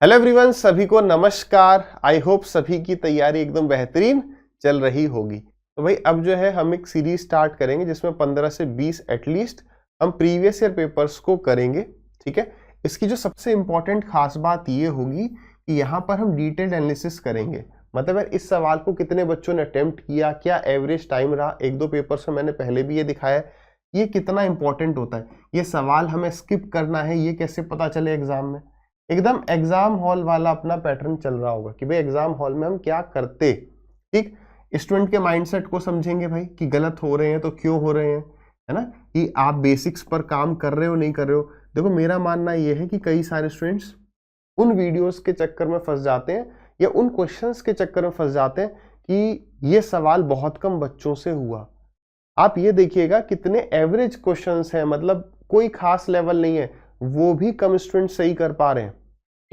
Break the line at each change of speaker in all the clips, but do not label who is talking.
Hello everyone, सभी को नमस्कार। आई होप सभी की तैयारी एकदम बेहतरीन चल रही होगी। तो भाई अब जो है हम एक सीरीज स्टार्ट करेंगे जिसमें 15 से 20 एटलीस्ट हम प्रीवियस ईयर पेपर्स को करेंगे। ठीक है, इसकी जो सबसे इंपॉर्टेंट खास बात ये होगी कि यहाँ पर हम डिटेल्ड एनालिसिस करेंगे। मतलब यार इस सवाल को कितने बच्चों ने अटेम्प्ट किया, क्या एवरेज टाइम रहा। एक दो पेपर्स में मैंने पहले भी ये दिखाया है, ये कितना इंपॉर्टेंट होता है। ये सवाल हमें स्किप करना है, ये कैसे पता चले एग्जाम में। एकदम एग्जाम हॉल वाला अपना पैटर्न चल रहा होगा कि भाई एग्जाम हॉल में हम क्या करते। ठीक, स्टूडेंट के माइंडसेट को समझेंगे भाई कि गलत हो रहे हैं तो क्यों हो रहे हैं, है ना, कि आप बेसिक्स पर काम कर रहे हो नहीं कर रहे हो। देखो मेरा मानना यह है कि कई सारे स्टूडेंट्स उन वीडियोस के चक्कर में फंस जाते हैं या उन क्वेश्चंस के चक्कर में फंस जाते हैं कि ये सवाल बहुत कम बच्चों से हुआ। आप ये देखिएगा कितने एवरेज क्वेश्चंस हैं, मतलब कोई खास लेवल नहीं है, वो भी कम स्टूडेंट सही कर पा रहे हैं।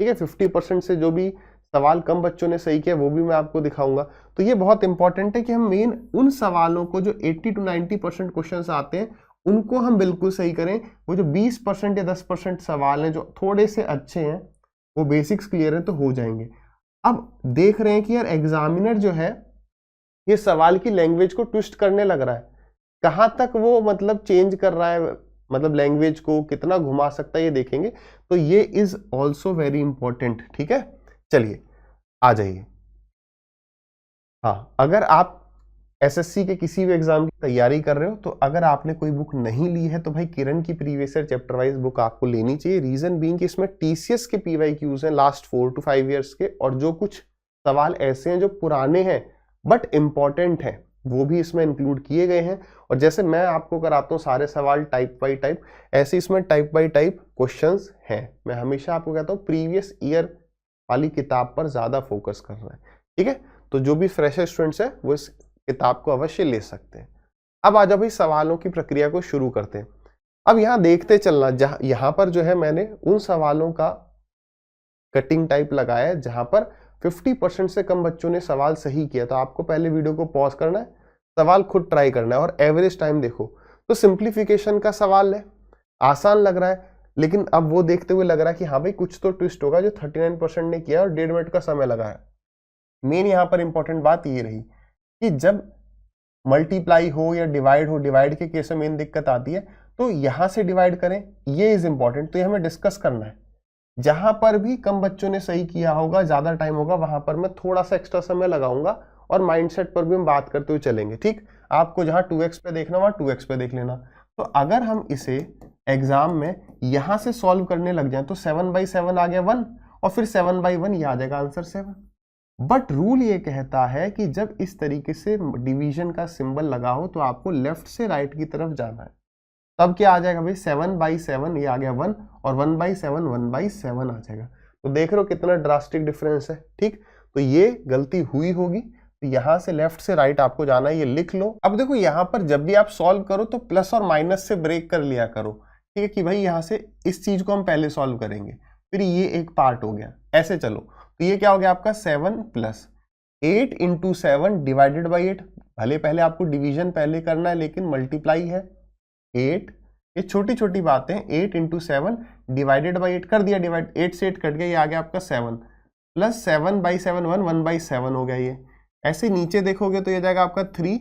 ठीक है, 50% से जो भी सवाल कम बच्चों ने सही किया वो भी मैं आपको दिखाऊंगा। तो ये बहुत इंपॉर्टेंट है कि हम मेन उन सवालों को जो 80 to 90% क्वेश्चंस आते हैं उनको हम बिल्कुल सही करें। वो जो 20% या 10% सवाल हैं जो थोड़े से अच्छे हैं, वो बेसिक्स क्लियर है तो हो जाएंगे। अब देख रहे हैं कि यार एग्जामिनर जो है ये सवाल की लैंग्वेज को ट्विस्ट करने लग रहा है। कहां तक वो मतलब चेंज कर रहा है, मतलब लैंग्वेज को कितना घुमा सकता है ये देखेंगे। तो ये इज ऑल्सो वेरी इंपॉर्टेंट। ठीक है, चलिए आ जाइए। हाँ, अगर आप एसएससी के किसी भी एग्जाम की तैयारी कर रहे हो तो अगर आपने कोई बुक नहीं ली है तो भाई किरण की previous year chapter wise book आपको लेनी चाहिए। रीजन बीइंग कि इसमें टीसीएस के पीवाईक्यूज हैं लास्ट 4 to 5 ईयर्स के, और जो कुछ सवाल ऐसे हैं जो पुराने हैं बट इंपॉर्टेंट हैं वो भी इसमें इंक्लूड किए गए हैं। और जैसे मैं आपको कराता हूँ सारे सवाल टाइप बाई टाइप, ऐसे इसमें टाइप बाई टाइप क्वेश्चंस हैं। मैं हमेशा आपको कहता हूँ प्रीवियस ईयर वाली किताब पर ज्यादा फोकस करना है। ठीक है, तो जो भी फ्रेशर स्टूडेंट्स हैं वो इस किताब को अवश्य ले सकते हैं। अब आ जाओ भाई सवालों की प्रक्रिया को शुरू करते हैं। अब यहाँ देखते चलना, जहां यहाँ पर जो है मैंने उन सवालों का कटिंग टाइप लगाया है जहां पर 50% से कम बच्चों ने सवाल सही किया। तो आपको पहले वीडियो को पॉज करना है, सवाल खुद ट्राई करना है और एवरेज टाइम देखो। तो सिंप्लीफिकेशन का सवाल है, आसान लग रहा है, लेकिन अब वो देखते हुए लग रहा है कि हाँ भाई कुछ तो ट्विस्ट होगा। जो 39% ने किया और 1.5 मिनट का समय लगाया। मेन यहाँ पर इंपॉर्टेंट बात ये रही कि जब मल्टीप्लाई हो या डिवाइड हो, डिवाइड के केस में मेन दिक्कत आती है, तो यहां से डिवाइड करें, ये इज इंपॉर्टेंट। तो ये हमें डिस्कस करना है। जहां पर भी कम बच्चों ने सही किया होगा, ज्यादा टाइम होगा, वहां पर मैं थोड़ा सा एक्स्ट्रा समय लगाऊंगा और माइंडसेट पर भी हम बात करते हुए चलेंगे। ठीक, आपको जहां 2x पे देखना वहां 2x पे देख लेना। तो अगर हम इसे एग्जाम में यहां से सॉल्व करने लग जाए तो 7/7 आ गया 1 और फिर 7/1 ये आ जाएगा आंसर 7। बट रूल ये कहता है कि जब इस तरीके से डिवीजन का सिंबल लगा हो तो आपको लेफ्ट से राइट की तरफ जाना है। तब क्या आ जाएगा भाई 7/7 ये आ गया 1 और 1/7 1/7 आ जाएगा। तो देख रहे हो कितना ड्रास्टिक डिफरेंस है। ठीक, तो ये गलती हुई होगी, तो यहां से लेफ्ट से राइट आपको जाना है, ये लिख लो। अब देखो यहां पर जब भी आप सॉल्व करो तो प्लस और माइनस से ब्रेक कर लिया करो। ठीक है, कि भाई यहां से इस चीज को हम पहले सॉल्व करेंगे, फिर ये एक पार्ट हो गया, ऐसे चलो। तो ये क्या हो गया आपका 7 + 8 × 7 डिवाइडेड बाई 8। भले पहले आपको डिवीजन पहले करना है लेकिन मल्टीप्लाई है 8। ये छोटी छोटी बातें, 8 × 7 डिवाइडेड बाई 8 कर दिया, डिवाइड 8 से 8 कट गया, ये आ गया आपका 7 प्लस 7/7 1/7 हो गया। ये ऐसे नीचे देखोगे तो ये जाएगा आपका 3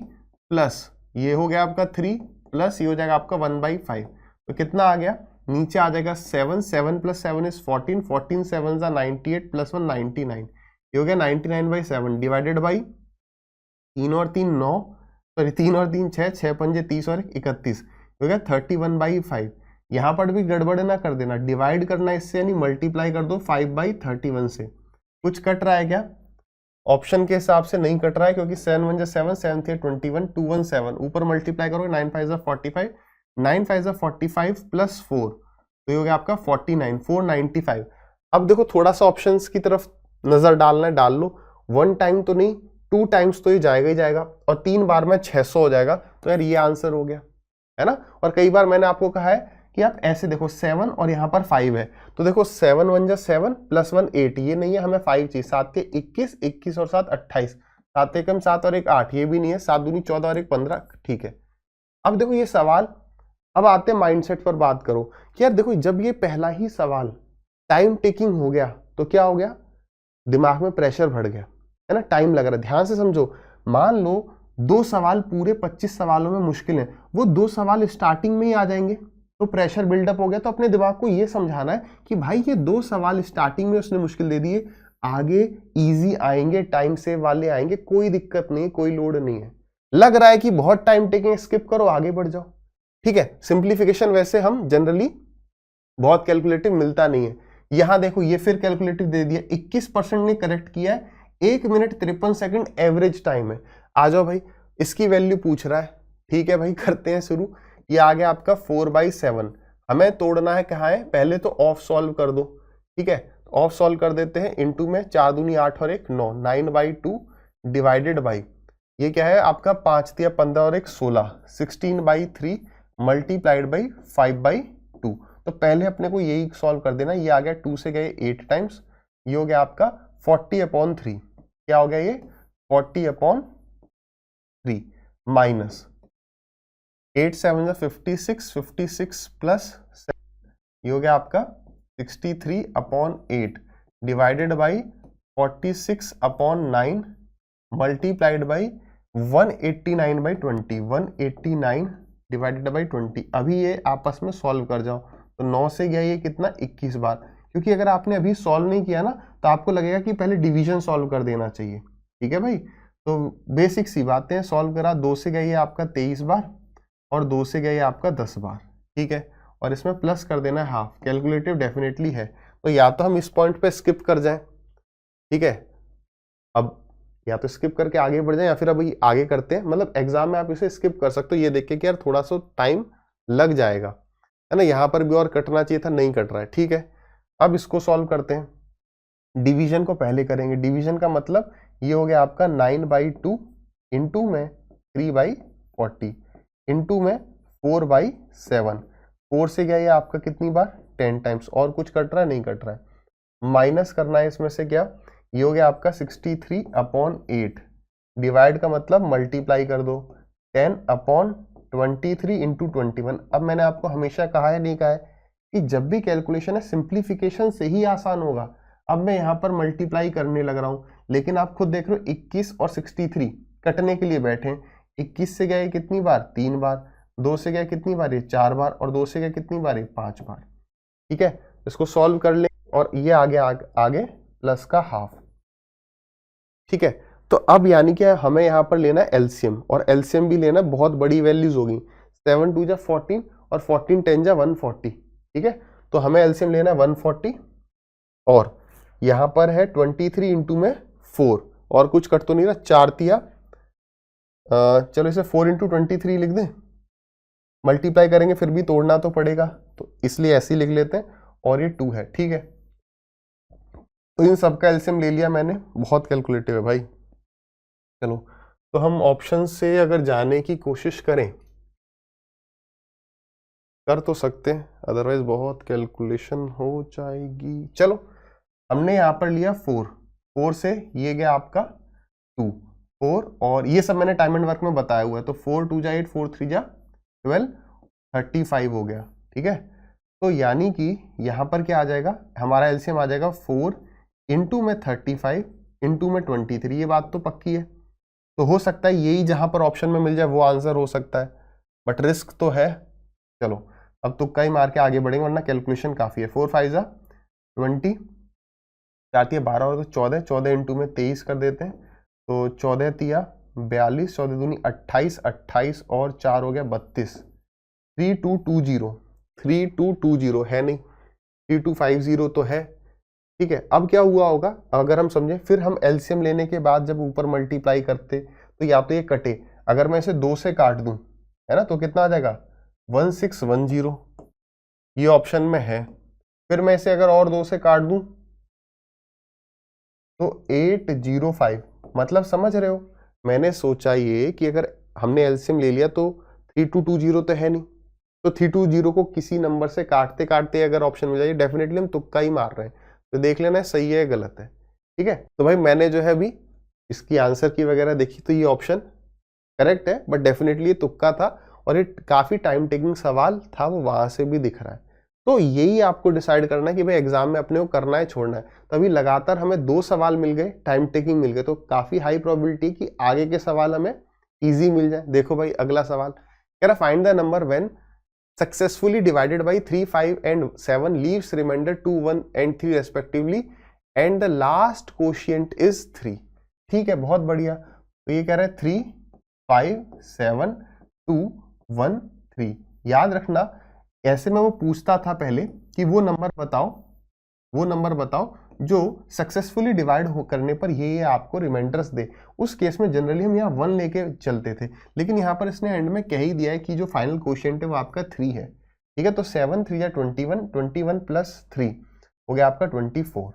प्लस ये हो गया आपका 3 प्लस ये हो जाएगा आपका 1/5। तो कितना आ गया, नीचे आ जाएगा 7 7 + 7 = 14 14 7 = 98 + 1 99। ये हो गया 99/7 डिवाइडेड बाई 3 और 3 9, सॉरी 3 और 3 6, 6 पंजे 30 और 31 हो गया 31/5। यहां पर भी गड़बड़ ना कर देना, डिवाइड करना इससे यानी मल्टीप्लाई कर दो 5/31 से। कुछ कट रहा है क्या? ऑप्शन के हिसाब से नहीं कट रहा है क्योंकि 7 1 7 7 3 21 217 ऊपर मल्टीप्लाई करोगे 9 5 45 9 5 45 + 4 तो ये हो गया आपका 49 495। अब देखो थोड़ा सा ऑप्शंस की तरफ नजर डालना है, डाल लो। 1 टाइम तो नहीं, 2 टाइम्स तो ये जाएगा ही जाएगा और 3 बार में 600 हो जाएगा। तो यार ये आंसर हो गया, है ना। और कई बार मैंने आपको कहा है कि आप ऐसे देखो 7 और यहाँ पर 5 है, तो देखो 7 1 = 7 + 1 8, ये नहीं है, हमें 5 चाहिए। 7 के 21 21 और 7 28, 7 एकम 7 और 1 8, ये भी नहीं है। 7 दूनी 14 और 1 15, ठीक है। अब देखो ये सवाल, अब आते हैं माइंडसेट पर बात करो कि यार देखो जब ये पहला ही सवाल टाइम टेकिंग हो गया तो क्या हो गया, दिमाग में प्रेशर बढ़ गया, है ना, टाइम लग रहा है। ध्यान से समझो, मान लो 2 सवाल पूरे 25 सवालों में मुश्किल है, वो 2 सवाल स्टार्टिंग में ही आ जाएंगे तो प्रेशर बिल्डअप हो गया। तो अपने दिमाग को ये समझाना है कि भाई ये 2 सवाल स्टार्टिंग में उसने मुश्किल दे दिए, आगे इजी आएंगे, टाइम सेव वाले आएंगे, कोई दिक्कत नहीं, कोई लोड नहीं है। लग रहा है कि बहुत टाइम टेकिंग, स्किप करो, आगे बढ़ जाओ, ठीक है। सिंप्लीफिकेशन वैसे हम जनरली बहुत कैलकुलेटिव मिलता नहीं है। यहां देखो ये फिर कैलकुलेटिव दे दिया, 21% ने करेक्ट किया है, 1 मिनट 53 सेकंड एवरेज टाइम है। आ जाओ भाई, इसकी वैल्यू पूछ रहा है, ठीक है भाई, करते हैं शुरू। ये आ गया आपका 4/7, हमें तोड़ना है, कहाँ है, पहले तो ऑफ सॉल्व कर दो, ठीक है। ऑफ सॉल्व कर देते हैं, इनटू में 4 दूनी 8 और 1 9, 9/2 डिवाइडेड बाई, ये क्या है आपका 5 दिया 15 और 1 16, 16/3 मल्टीप्लाइड बाई 5/2। तो पहले अपने को यही सॉल्व कर देना। ये आ गया 2 से गए 8 टाइम्स, ये हो गया आपका 40/3, क्या हो गया ये 40/3 माइनस 8 7 56, 56 प्लस 7, ये हो गया आपका 63/8 divided by 46/9 multiplied by 189/20, 189 divided by 20। अभी ये आपस में सॉल्व कर जाओ, तो 9 से गया ये कितना 21 बार, क्योंकि अगर आपने अभी सॉल्व नहीं किया ना तो आपको लगेगा कि पहले डिवीजन सॉल्व कर देना चाहिए, ठीक है भाई। तो बेसिक सी बातें, सॉल्व करा, 2 से गया ये आपका 23 बार और 2 से गया ये आपका 10 बार, ठीक है। और इसमें प्लस कर देना है हाफ, कैलकुलेटिव डेफिनेटली है, तो या तो हम इस पॉइंट पे स्किप कर जाएं, ठीक है, अब या तो स्किप करके आगे बढ़ जाएं या फिर अभी आगे करते हैं, मतलब एग्जाम में आप इसे स्किप कर सकते हो, ये देख के कि यार थोड़ा सा टाइम लग जाएगा, है ना, यहाँ पर भी और कटना चाहिए था, नहीं कट रहा है, ठीक है। अब इसको सॉल्व करते हैं, डिवीजन को पहले करेंगे। डिवीजन का मतलब ये हो गया आपका 9/2 इंटू में 3/40 इंटू में 4/7, 4 से गया ये आपका कितनी बार 10 टाइम्स, और कुछ कट रहा है, नहीं कट रहा है, माइनस करना है इसमें से, क्या ये हो गया आपका 63/8 डिवाइड का मतलब मल्टीप्लाई कर दो 10/23 इंटू 21। अब मैंने आपको हमेशा कहा है, नहीं कहा है, कि जब भी कैलकुलेशन है सिंप्लीफिकेशन से ही आसान होगा। अब मैं यहाँ पर मल्टीप्लाई करने लग रहा हूँ, लेकिन आप खुद देख रहे हो 21 और 63 कटने के लिए बैठे हैं। 21 से गए कितनी बार 3 बार, 2 से गए कितनी बार ये 4 बार, और 2 से गए कितनी बार ये 5 बार, ठीक है। इसको सॉल्व कर ले, और ये आगे आगे प्लस का हाफ, ठीक है। तो अब यानी कि हमें यहाँ पर लेना है एलसीएम, और एलसीएम भी लेना, बहुत बड़ी वैल्यूज होगी, 7 2 जा 14 और 14 10 जा 140, ठीक है। तो हमें एलसीएम लेना है 140, और यहाँ पर है 23 इंटू में 4, और कुछ कट तो नहीं रहा, 4 तिया, चलो इसे 4 इंटू 23 लिख दें, मल्टीप्लाई करेंगे फिर भी तोड़ना तो पड़ेगा, तो इसलिए ऐसे ही लिख लेते हैं, और ये 2 है, ठीक है। तो इन सबका एलसीएम ले लिया मैंने, बहुत कैलकुलेटिव है भाई। चलो, तो हम ऑप्शन से अगर जाने की कोशिश करें, कर तो सकते हैं, अदरवाइज बहुत कैलकुलेशन हो जाएगी। चलो, हमने यहाँ पर लिया 4, 4 से ये गया आपका 2, 4, और ये सब मैंने टाइम एंड वर्क में बताया हुआ है, तो 4 2 जा 8, 4 3 जा 12, 35 हो गया, ठीक है। तो यानी कि यहाँ पर क्या आ जाएगा, हमारा एलसीएम आ जाएगा 4 इंटू में 35 इंटू में 23, ये बात तो पक्की है। तो हो सकता है यही जहां पर ऑप्शन में मिल जाए वो आंसर हो सकता है, बट रिस्क तो है। चलो, अब तुक्का ही मार के आगे बढ़ेंगे, वरना कैलकुलेशन काफी है। 4 5 जा 20, जाती है 12 और तो 14, 14 इंटू में 23 कर देते हैं, तो 14 तिया 42, 14 दूनी 28, 28 और 4 हो गया 32, 3220, 3220 है नहीं, 3250 तो है, ठीक है। अब क्या हुआ होगा, अगर हम समझे, फिर हम एलसीएम लेने के बाद जब ऊपर मल्टीप्लाई करते तो या तो ये कटे, अगर मैं इसे 2 से काट दूं, है ना, तो कितना आ जाएगा 1610, ये ऑप्शन में है। फिर मैं इसे अगर और 2 से काट दूं तो 805, मतलब समझ रहे हो, मैंने सोचा ये कि अगर हमने एलसीएम ले लिया तो 3220 तो है नहीं, तो 320 को किसी नंबर से काटते काटते अगर ऑप्शन मिल जाए, डेफिनेटली हम तुक्का ही मार रहे हैं, तो देख लेना है सही है गलत है, ठीक है। तो भाई मैंने जो है अभी इसकी आंसर की वगैरह देखी, तो ये ऑप्शन करेक्ट है, बट डेफिनेटली ये तुक्का था, और ये काफी टाइम टेकिंग सवाल था, वो वहां से भी दिख रहा है। तो यही आपको डिसाइड करना है कि भाई एग्जाम में अपने को करना है छोड़ना है। तो अभी लगातार हमें 2 सवाल मिल गए, टाइम टेकिंग मिल गए, तो काफी हाई प्रोबेबिलिटी कि आगे के सवाल हमें इजी मिल जाए। देखो भाई अगला सवाल कह रहा find the number when successfully divided by 3, 5 and 7 leaves remainder 2, 1 and 3 respectively and the last quotient is 3। ठीक है, बहुत बढ़िया। तो ये कह रहा है 3, 5, 7, 2, 1, 3। याद रखना ऐसे में वो पूछता था पहले कि वो नंबर बताओ जो सक्सेसफुली डिवाइड हो करने पर ये आपको रिमाइंडर्स दे। उस केस में जनरली हम यहाँ 1 लेके चलते थे, लेकिन यहाँ पर इसने एंड में कह ही दिया है कि जो फाइनल क्वोशिएंट है वो आपका 3 है। ठीक है, तो 7 3 21, 21 प्लस 3 हो गया आपका 24।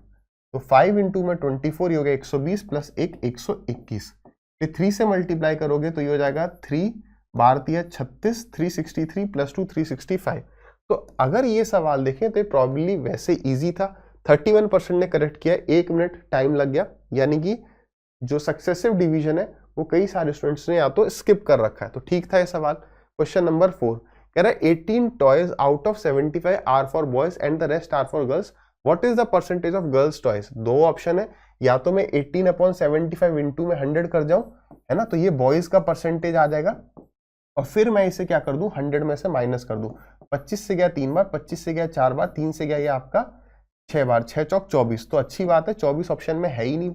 तो 5 इंटू में 24 ये हो गया 120 प्लस 1 121। फिर 3 से मल्टीप्लाई करोगे तो ये हो जाएगा 3 12 36, 363 प्लस 2 365। तो अगर ये सवाल देखें तो प्रॉब्ली वैसे इजी था। 31% ने करेक्ट किया, 1 मिनट टाइम लग गया, यानी कि जो सक्सेसिव डिवीजन है वो कई सारे स्टूडेंट्स ने या तो स्किप कर रखा है। तो ठीक था ये सवाल। क्वेश्चन नंबर 4 कह रहा है 18 toys out of 75 are for boys and the rest are for girls, what is the percentage of girls toys. 2 option है, या तो मैं 18/75 इंटू में 100 कर जाऊं, है ना, तो ये बॉयज का परसेंटेज आ जाएगा, और फिर मैं इसे क्या कर दूं 100 में से माइनस कर दूं। 25 से गया 3 बार, 25 से गया 4 बार, 3 से गया ये आपका 6 बार, 6 चौक 24। तो अच्छी बात है 24 ऑप्शन में है ही नहीं,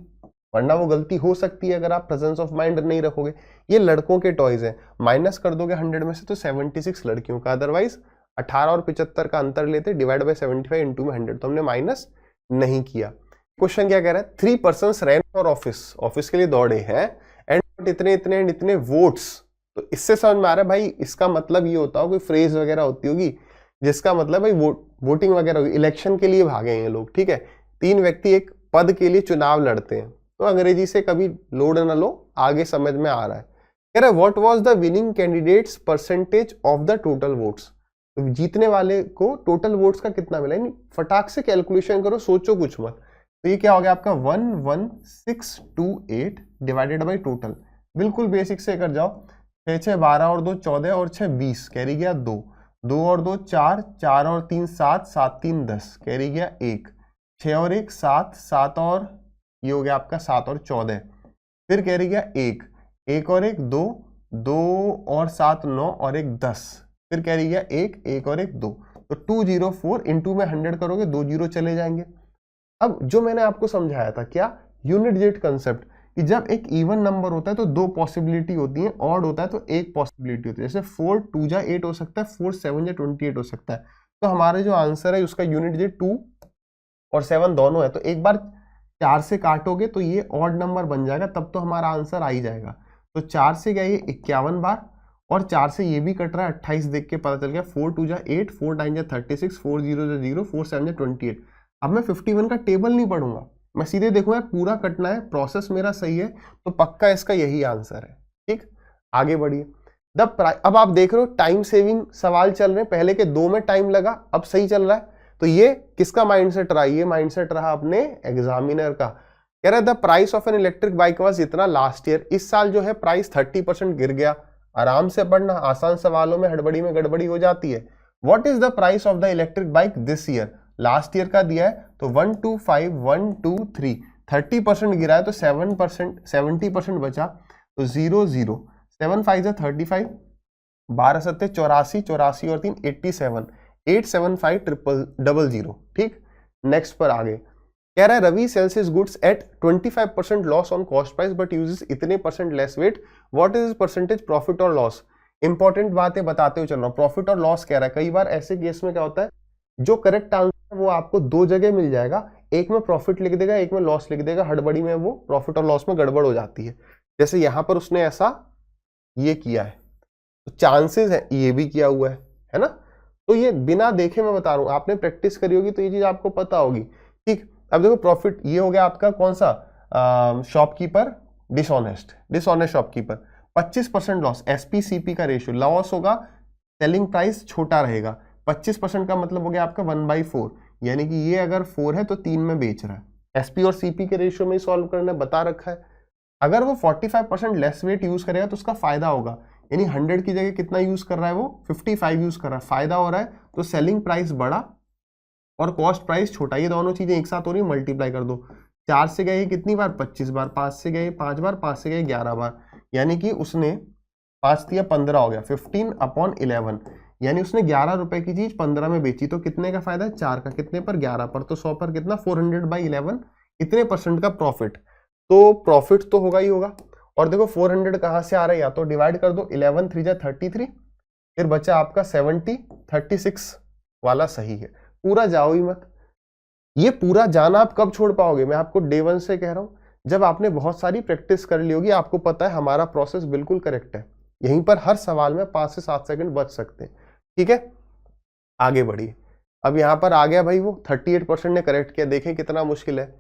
वरना वो गलती हो सकती है अगर आप प्रेजेंस ऑफ माइंड नहीं रखोगे। ये लड़कों के टॉयज है, माइनस कर दोगे 100 में से तो 76 लड़कियों का, अदरवाइज 18 और 75 का अंतर लेते, डिवाइड बाय 75 इंटू में 100, तो हमने माइनस नहीं किया। क्वेश्चन क्या कह रहा है 3 पर्सन्स रैन फॉर ऑफिस के लिए दौड़े हैं एंड इतने इतने एंड इतने वोट्स। तो इससे समझ में आ रहा है भाई इसका मतलब ये होता हो कोई फ्रेज वगैरह होती होगी जिसका मतलब भाई वोटिंग वगैरह होगी, इलेक्शन के लिए भागे हैं लोग। ठीक है, 3 व्यक्ति एक पद के लिए चुनाव लड़ते हैं, तो अंग्रेजी से कभी लोड न लो, आगे समझ में आ रहा है। कह रहा है what was the winning candidates percentage of the total votes. तो जीतने वाले को टोटल वोट्स का कितना मिला, यानी फटाक से कैलकुलेशन करो, सोचो कुछ मत। तो ये क्या हो गया आपका 11628 डिवाइडेड बाई टोटल, बिल्कुल बेसिक से कर जाओ। 6 6 12 और 2 14 और 6 20, कैरी गया 2, 2 और 2 4, 4 और 3 7, 7 3 10, कैरी गया 1, 6 और 1 7, 7 और ये हो गया आपका 7 और 14, फिर कैरी गया 1, 1 और 1 2, 2 और 7 9 और 1 10, फिर कैरी गया 1, 1 और 1 2। तो 204 इंटू में 100 करोगे 2 जीरो चले जाएंगे। अब जो मैंने आपको समझाया था क्या, यूनिट जेट कंसेप्ट, कि जब एक इवन नंबर होता है तो 2 पॉसिबिलिटी होती है, ऑड होता है तो 1 पॉसिबिलिटी होती है। जैसे 4 2 जा 8 हो सकता है, 4 7 जा 28 हो सकता है। तो हमारे जो आंसर है उसका यूनिट जेट 2 और 7 दोनों है, तो एक बार 4 से काटोगे तो ये ऑड नंबर बन जाएगा, तब तो हमारा आंसर आ ही जाएगा। तो 4 से गया ये 51 बार, और 4 से ये भी कट रहा है 28, देख के पता चल गया 4 2 जा 8, 4 9 जा 36, 4 0 जा 0, 4 7 जा 28। अब मैं 51 का टेबल नहीं पढ़ूंगा, मैं सीधे देखूंगा पूरा कटना है, प्रोसेस मेरा सही है, तो पक्का इसका यही आंसर है। ठीक, आगे बढ़िए। अब आप देख रहे हो टाइम सेविंग सवाल चल रहे हैं, पहले के 2 में टाइम लगा, अब सही चल रहा है। तो ये किसका माइंडसेट रहा, ये माइंडसेट रहा अपने एग्जामिनर का। कह रहा है the price of an electric bike was इतना लास्ट ईयर, इस साल जो है प्राइस 30% गिर गया। आराम से पढ़ना, आसान सवालों में हड़बड़ी में गड़बड़ी हो जाती है। What is the price of the electric bike this year, last year का दिया है, तो 1 2 5 1 2 3, 30% गिरा है तो 7% 70% बचा, तो 0 0, 7 5 35, 12 7 84, 84 और 3 87, 875 000। ठीक, नेक्स्ट पर आगे कह रहा है Ravi sells his goods at 25% loss on cost price but uses इतने % less weight, what is percentage profit और लॉस। इंपॉर्टेंट बातें बताते हुए चल रहा हूं, प्रॉफिट और लॉस कह रहा है। कई बार ऐसे केस में क्या होता है, जो करेक्ट आंसर वो आपको 2 जगह मिल जाएगा, एक में प्रॉफिट लिख देगा, एक में लॉस लिख देगा, हड़बड़ी में वो प्रॉफिट और लॉस में गड़बड़ हो जाती है। जैसे यहां पर उसने ऐसा ये किया है, तो चांसेस है ये भी किया हुआ है ना। तो ये बिना देखे मैं बता रहा हूं, आपने प्रैक्टिस करी होगी तो ये चीज आपको पता होगी। ठीक, अब देखो प्रॉफिट ये हो गया आपका कौन सा, shopkeeper dishonest shopkeeper, 25% loss, SP-CP का रेशियो, लॉस होगा सेलिंग प्राइस छोटा रहेगा, 25% का मतलब हो गया आपका 1/4, यानी कि ये अगर 4 है तो 3 में बेच रहा है। एसपी और सीपी के रेशियो में ही सॉल्व करना बता रखा है। अगर वो 45% लेस वेट यूज करेगा तो उसका फायदा होगा, यानी 100 की जगह कितना यूज कर रहा है वो 55 यूज कर रहा है, फायदा हो रहा है, तो सेलिंग प्राइस बढ़ा, और कॉस्ट प्राइस छोटा, ये दोनों चीजें एक साथ हो रही है, मल्टीप्लाई कर दो। 4 से गए कितनी बार, 25 बार, 5 से गए 5 बार, 5 से गए 11 बार, यानी कि उसने 5 दिया 15 हो गया, 15/11, यानी उसने 11 रुपए की चीज 15 में बेची, तो कितने का फायदा है, 4 का, कितने पर, 11 पर, तो 100 पर कितना, 400/11, इतने परसेंट का प्रॉफिट। तो प्रॉफिट तो होगा ही होगा। और देखो 400 कहां से आ रहा है, या तो डिवाइड कर दो, 11 3 जा 33, फिर बचा आपका 70, 36 वाला सही है। पूरा जाओ ही मत, ये पूरा जाना आप कब छोड़ पाओगे, मैं आपको डे 1 से कह रहा हूं, जब आपने बहुत सारी प्रैक्टिस कर ली होगी, आपको पता है हमारा प्रोसेस बिल्कुल करेक्ट है, यहीं पर हर सवाल में 5 से 7 सेकंड बच सकते हैं। ठीक है, आगे बढ़िए। अब यहां पर आ गया भाई, वो 38% ने करेक्ट किया। देखें कितना मुश्किल है।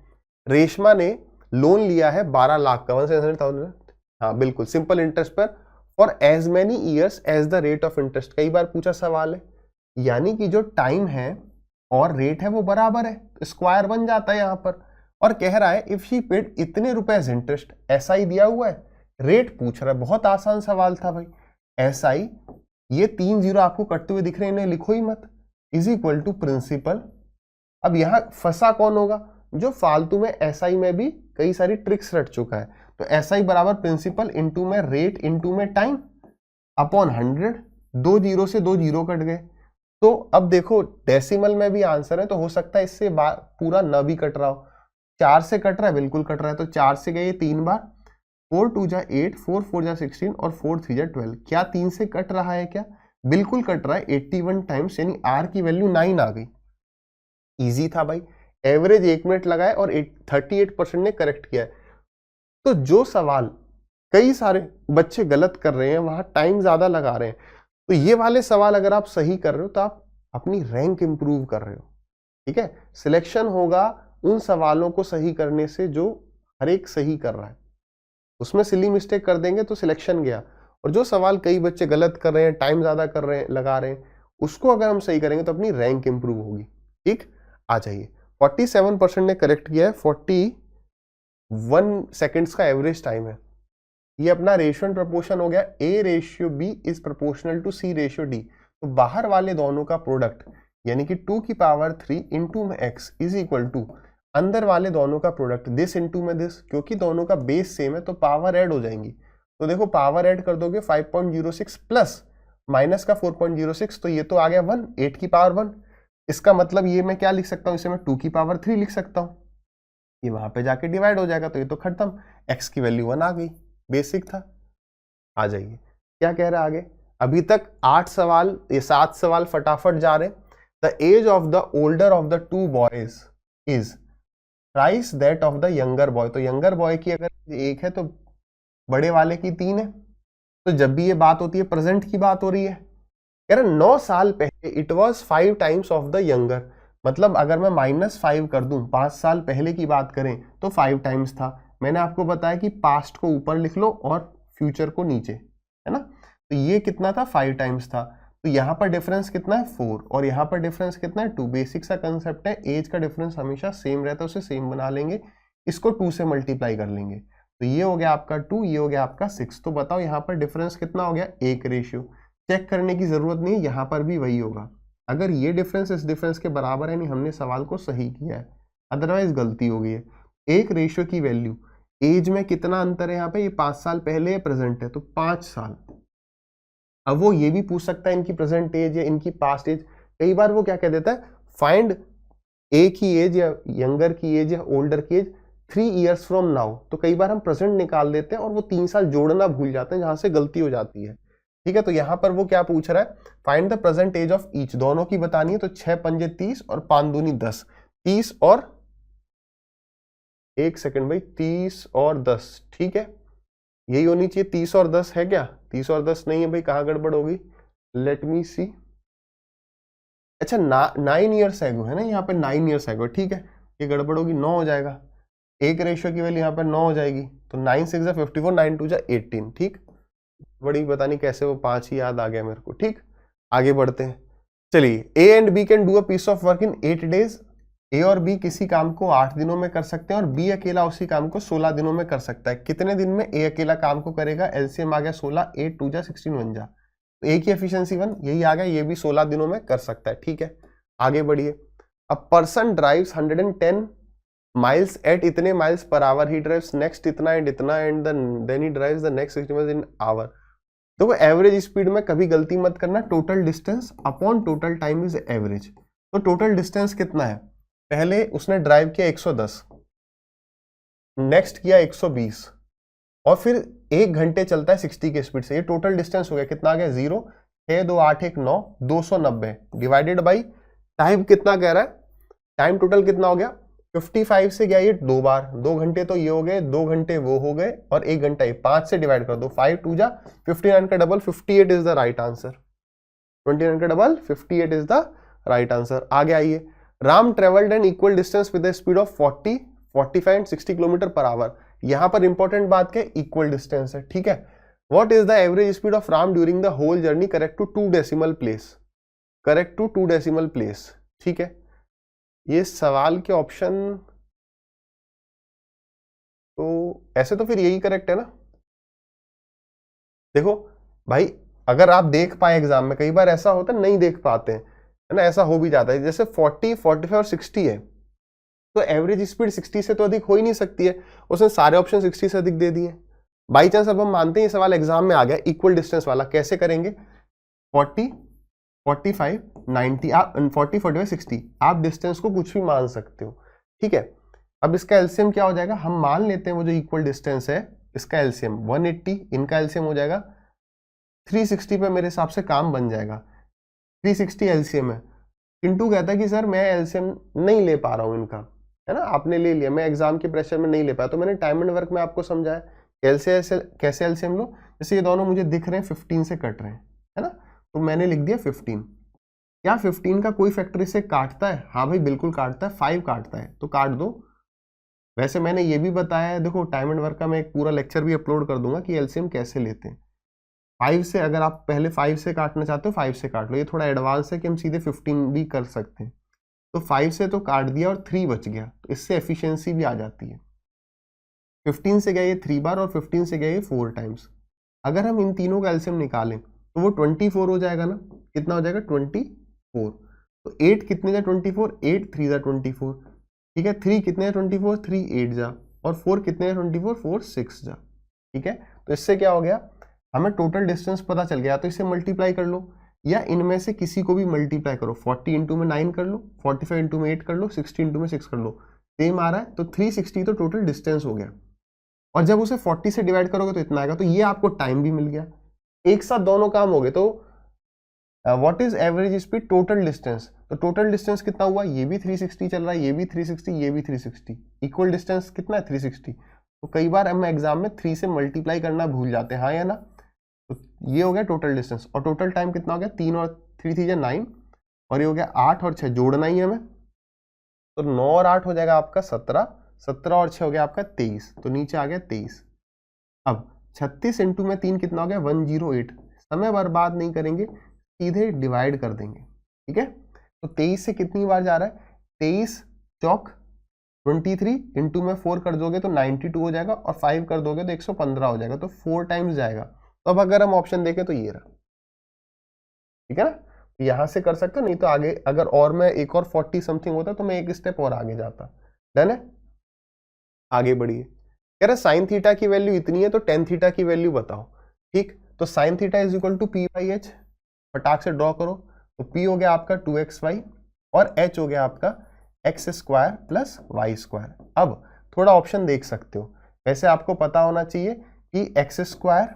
रेशमा ने लोन लिया है 12 लाख का, 1,700,000, हाँ बिल्कुल, सिंपल इंटरेस्ट पर, for as many years as the rate of interest. कई बार पूछा सवाल है, यानी कि जो टाइम है और रेट है वो बराबर है, स्क्वायर बन जाता है यहां पर। और कह रहा है इफ शी पेड इतने रुपए इंटरेस्ट, ऐसा ही दिया हुआ है, रेट पूछ रहा है। बहुत आसान सवाल था भाई। ऐसा ही, ये 3 जीरो आपको कटते हुए दिख रहे हैं, इन्हें लिखो ही मत, इज इक्वल टू प्रिंसिपल। अब यहां फंसा कौन होगा, जो फालतू में एसआई में भी कई सारी ट्रिक्स रट चुका है। तो एसआई बराबर प्रिंसिपल इंटू में रेट इंटू में टाइम अपॉन 100, 2 जीरो से 2 जीरो कट गए। तो अब देखो डेसिमल में भी आंसर है, तो हो सकता है इससे पूरा न भी कट रहा हो। 4 से कट रहा है, बिल्कुल कट रहा है, तो 4 से गए 3 बार, 4 2 जा 8, 4 4 जा 16 और 4 3 जा 12। क्या 3 से कट रहा है क्या, बिल्कुल कट रहा है, 81 टाइम्स, यानी आर की वैल्यू 9 आ गई। इजी था भाई, एवरेज 1 मिनट लगाए और 38% ने करेक्ट किया है। तो जो सवाल कई सारे बच्चे गलत कर रहे हैं, वहां टाइम ज्यादा लगा रहे हैं, तो ये वाले सवाल अगर आप सही कर रहे हो तो आप अपनी रैंक इंप्रूव कर रहे हो। ठीक है, सिलेक्शन होगा उन सवालों को सही करने से जो हर एक सही कर रहा है। उसमें सिली मिस्टेक कर देंगे तो सिलेक्शन गया, और जो सवाल कई बच्चे गलत कर रहे हैं, टाइम ज्यादा कर रहे हैं, लगा रहे हैं, उसको अगर हम सही करेंगे तो अपनी रैंक इंप्रूव होगी। ठीक, आ जाइए। 47% ने करेक्ट किया है, 41 सेकेंड्स का एवरेज टाइम है। ये अपना रेशियो एंड प्रपोर्शन हो गया, A ratio B is proportional to C ratio D। तो बाहर वाले दोनों का प्रोडक्ट, यानी कि 2 की पावर 3 इंटू में x इज इक्वल टू अंदर वाले दोनों का प्रोडक्ट, दिस इंटू में दिस, क्योंकि दोनों का बेस सेम है तो पावर ऐड हो जाएंगी। तो देखो पावर ऐड कर दोगे 5.06 प्लस माइनस का 4.06, तो ये तो आ गया 1, 8 की पावर 1। इसका मतलब ये मैं क्या लिख सकता हूँ, इसे मैं 2 की पावर 3 लिख सकता हूँ, ये वहां पे जाके डिवाइड हो जाएगा, तो ये तो खत्म, x की वैल्यू 1 आ गई, बेसिक था। आ जाइए, क्या कह रहा है आगे। अभी तक 8 सवाल, ये 7 सवाल फटाफट जा रहे। The age of the older of the 2 boys is thrice that of the younger boy. तो यंगर बॉय की अगर 1 है तो बड़े वाले की 3 है। तो जब भी ये बात होती है, प्रेजेंट की बात हो रही है, कह रहा 9 साल पहले it was 5 times of the younger. मतलब अगर मैं -5 कर दूं, 5 साल पहले की बात करें तो 5 टाइम्स था। मैंने आपको बताया कि पास्ट को ऊपर लिख लो और फ्यूचर को नीचे, है ना। तो ये कितना था, 5 टाइम्स था। तो यहाँ पर डिफरेंस कितना है, 4, और यहाँ पर डिफरेंस कितना है, 2। बेसिक सा कंसेप्ट है, एज का डिफरेंस हमेशा सेम रहता है, उसे सेम बना लेंगे, इसको 2 से मल्टीप्लाई कर लेंगे। तो ये हो गया आपका 2, ये हो गया आपका 6। तो बताओ यहाँ पर डिफरेंस कितना हो गया, 1 रेशियो। चेक करने की जरूरत नहीं है, यहाँ पर भी वही होगा। अगर ये डिफरेंस इस डिफरेंस के बराबर है, नहीं हमने सवाल को सही किया है, अदरवाइज गलती हो गई है। 1 रेशियो की वैल्यू, एज में कितना अंतर है यहाँ पे, ये 5 साल पहले प्रेजेंट है तो 5 साल। अब वो ये भी पूछ सकता है इनकी प्रेजेंट एज या इनकी पास्ट एज। कई बार वो क्या कह देता है, फाइंड ए की एज या यंगर की एज या ओल्डर की एज 3 ईयर्स फ्रॉम नाउ। तो कई बार हम प्रेजेंट निकाल देते हैं और वो 3 साल जोड़ना भूल जाते हैं, जहां से गलती हो जाती है। ठीक है, तो यहां पर वो क्या पूछ रहा है, find the present age of each. दोनों की बतानी है, तो 6 पंजे 30 और 5 दूनी 10, 30 और 1 सेकंड भाई, 30 और 10, ठीक है, यही होनी चाहिए। 30 और 10 है क्या, 30 और 10 नहीं है भाई, कहां गड़बड़ होगी, लेट मी सी। अच्छा 9 ईयर्स एगो है ना, यहाँ पे 9 ईयर्स एगो, ठीक है, ये गड़बड़ होगी, 9 हो जाएगा। 1 रेशियो की वैल्यू यहाँ पर 9 हो जाएगी, तो 9 6 जा 54, 9 2 जा 18, ठीक। बड़ी पता नहीं कैसे वो 5 ही याद आ गया मेरे को, ठीक। आगे बढ़ते हैं, चलिए। A and B can do a piece of work in 8 days. A और बी किसी काम को 8 दिनों में कर सकते हैं और बी अकेला उसी काम को 16 दिनों में कर सकता है। कितने दिन में ए अकेला काम को करेगा, एलसीएम आ गया 16, 8 2 जा 16 1 जा, तो ए की एफिशिएंसी 1, यही आ गया, ये भी 16 दिनों में कर सकता है, ठीक है। आगे बढ़िए। A person drives 110 miles at इतने miles per hour, he drives next इतना and then he drives the next 60 miles in hour. तो वो एवरेज स्पीड में कभी गलती मत करना, total distance upon total time is average. तो टोटल डिस्टेंस कितना है, पहले उसने ड्राइव किया 110, नेक्स्ट किया 120 और फिर 1 घंटे चलता है 60 की स्पीड से, ये टोटल डिस्टेंस हो गया, कितना आ गया 0, 6 2 8 1 9 290 डिवाइडेड बाई टाइम कितना कह रहा है, टाइम टोटल कितना हो गया 55 से गया ये 2 बार, 2 घंटे तो ये हो गए, 2 घंटे वो हो गए और 1 घंटा ये, 5 से डिवाइड कर दो, 5 2 जा 59 का double 58 is the right answer, 29 का double 58 is the right answer. आगे आइए, Ram travelled an equal distance with the speed of 40 45 and 60 kilometre per hour. यहां पर इंपॉर्टेंट बात क्या, इक्वल डिस्टेंस है, ठीक है। What is the average speed of Ram during the whole journey, correct to 2 decimal place, correct to 2 decimal place, ठीक है। ये सवाल के ऑप्शन तो ऐसे तो फिर यही करेक्ट है ना। देखो भाई, अगर आप देख पाए एग्जाम में, कई बार ऐसा होता है नहीं देख पाते हैं, है ना, ऐसा हो भी जाता है, जैसे 40 45 और 60 है तो एवरेज स्पीड 60 से तो अधिक हो ही नहीं सकती है, उसने सारे ऑप्शन 60 से अधिक दे दिए। बाई चांस अब हम मानते हैं ये सवाल एग्जाम में आ गया इक्वल डिस्टेंस वाला, कैसे करेंगे, 40 45 90 आप 40 45 60 आप डिस्टेंस को कुछ भी मान सकते हो, ठीक है। अब इसका एलसीएम क्या हो जाएगा, हम मान लेते हैं वो जो इक्वल डिस्टेंस है इसका एलसीएम 180, इनका एलसीएम हो जाएगा 360 पे मेरे हिसाब से काम बन जाएगा, 360 एलसीएम है। किंटू कहता है कि सर मैं एलसीएम नहीं ले पा रहा हूं इनका, है ना, आपने ले लिया, मैं एग्जाम के प्रेशर में नहीं ले पाया, तो मैंने टाइम एंड वर्क में आपको समझाया कैसे एलसीएम लो। जैसे ये दोनों मुझे दिख रहे हैं 15 से कट रहे हैं, है ना, तो मैंने लिख दिया 15। क्या 15 का कोई फैक्टर इसे काटता है, हाँ भाई बिल्कुल काटता है, 5 काटता है तो काट दो। वैसे मैंने ये भी बताया है, देखो टाइम एंड वर्क का मैं एक पूरा लेक्चर भी अपलोड कर दूंगा कि एलसीएम कैसे लेते हैं। 5 से अगर आप पहले 5 से काटना चाहते हो 5 से काट लो, ये थोड़ा एडवांस है कि हम सीधे 15 भी कर सकते हैं। तो 5 से तो काट दिया और 3 बच गया, तो इससे एफिशिएंसी भी आ जाती है। 15 से गया ये 3 बार और 15 से गया ये 4 टाइम्स। अगर हम इन तीनों का एलसीएम निकालें तो वो 24 हो जाएगा ना, कितना हो जाएगा 24। तो 8 कितने जा 24, 8 3 जा 24, ठीक है। 3 कितने जा 24, 3 8 जा, और 4 कितने जा 24, 4 6 जा, ठीक है। तो इससे क्या हो गया, हमें टोटल डिस्टेंस पता चल गया, तो इसे मल्टीप्लाई कर लो या इनमें से किसी को भी मल्टीप्लाई करो, 40 इंटू में 9 कर लो, 45 इंटू में 8 कर लो, 60 इंटू में 6 कर लो, सेम आ रहा है। तो 360 तो टोटल डिस्टेंस हो गया, और जब उसे 40 से डिवाइड करोगे तो इतना आएगा, तो ये आपको टाइम भी मिल गया, एक साथ दोनों काम हो गए। तो what is average speed, total distance, तो टोटल डिस्टेंस कितना हुआ, ये भी 360 चल रहा है, ये भी 360, ये भी 360, इक्वल डिस्टेंस कितना है 360। तो कई बार हम एग्जाम में 3 से मल्टीप्लाई करना भूल जाते हैं, हाँ या ना। तो ये हो गया टोटल डिस्टेंस, और टोटल टाइम कितना हो गया, 3 और 3 3 9, और ये हो गया 8 और 6 जोड़ना ही है हमें, तो 9 और 8 हो जाएगा आपका 17, 17 और 6 हो गया आपका 23, तो नीचे आ गया 23। अब 36 इंटू में 3 कितना हो गया 108, समय बर्बाद नहीं करेंगे, सीधे डिवाइड कर देंगे, ठीक है। तो 23 से कितनी बार जा रहा है, 23 चौक 23, इंटू में 4 कर दोगे तो 92 हो जाएगा, और 5 कर दोगे तो 115 हो जाएगा, तो 4 टाइम्स जाएगा। तो अब अगर हम ऑप्शन देखें तो ये रहा, ठीक है ना, तो यहां से कर सकते हो, नहीं तो आगे अगर और मैं एक और 40 समथिंग होता तो मैं एक स्टेप और आगे जाता। डन है, आगे बढ़िए। कह रहे साइन थीटा की वैल्यू इतनी है तो टेन थीटा की वैल्यू बताओ, ठीक। तो sine theta is equal to p by h, फटाक से ड्रॉ करो, तो पी हो गया आपका 2xy और एच हो गया आपका x square plus y square. अब थोड़ा ऑप्शन देख सकते हो, वैसे आपको पता होना चाहिए कि x square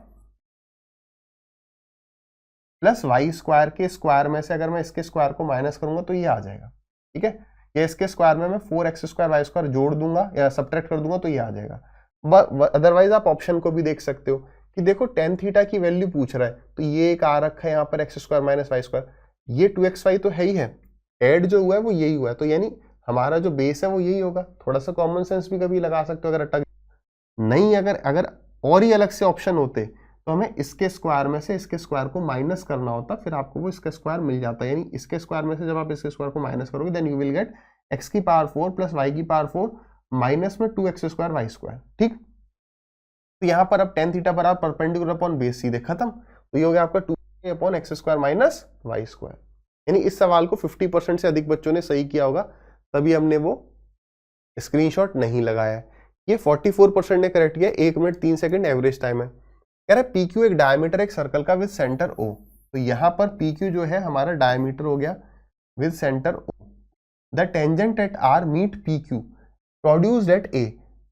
plus y square के स्क्वायर में से अगर मैं इसके स्क्वायर को माइनस करूंगा तो ये आ जाएगा, ठीक है। या इसके स्क्वायर में मैं 4x स्क्वायर वाई स्क्वायर जोड़ दूंगा या सब्ट्रैक्ट कर दूंगा तो ये आ जाएगा। अदरवाइज आप ऑप्शन को भी देख सकते हो कि देखो टेन थीटा की वैल्यू पूछ रहा है, तो ये एक आ रखा है यहाँ पर x square minus y square, ये 2xy तो है ही है, ऐड जो हुआ है वो यही हुआ है, तो यानी हमारा जो बेस है वो यही होगा। थोड़ा सा कॉमन सेंस भी कभी लगा सकते हो अगर अटक नहीं, अगर और ही अलग से ऑप्शन होते तो हमें इसके स्क्वायर में से इसके स्क्वायर को माइनस करना होता, फिर आपको वो इसका स्क्वायर मिल जाता है। यानी इसके स्क्वायर में से जब आप इसके स्क्वायर को माइनस करोगे then you will get x की पावर 4 प्लस y की पावर 4 माइनस में 2x स्क्वायर वाई स्क्वायर, ठीक। तो यहाँ पर अब टेन थीटा बराबर परपेंडिकुलर अपॉन बेस सीधे खत्म, तो ये हो गया आपका 2 upon x square minus y square. यानी इस सवाल को 50% से अधिक बच्चों ने सही किया होगा, तभी हमने वो स्क्रीनशॉट नहीं लगाया है। ये 44% ने करेक्ट किया, 1 मिनट 3 सेकंड एवरेज टाइम है। कह रहा है पी क्यू एक डायमीटर एक सर्कल का विद सेंटर ओ, तो यहां पर पी क्यू जो है हमारा डायमीटर हो गया with center O. The tangent at R meet P Q produced at A.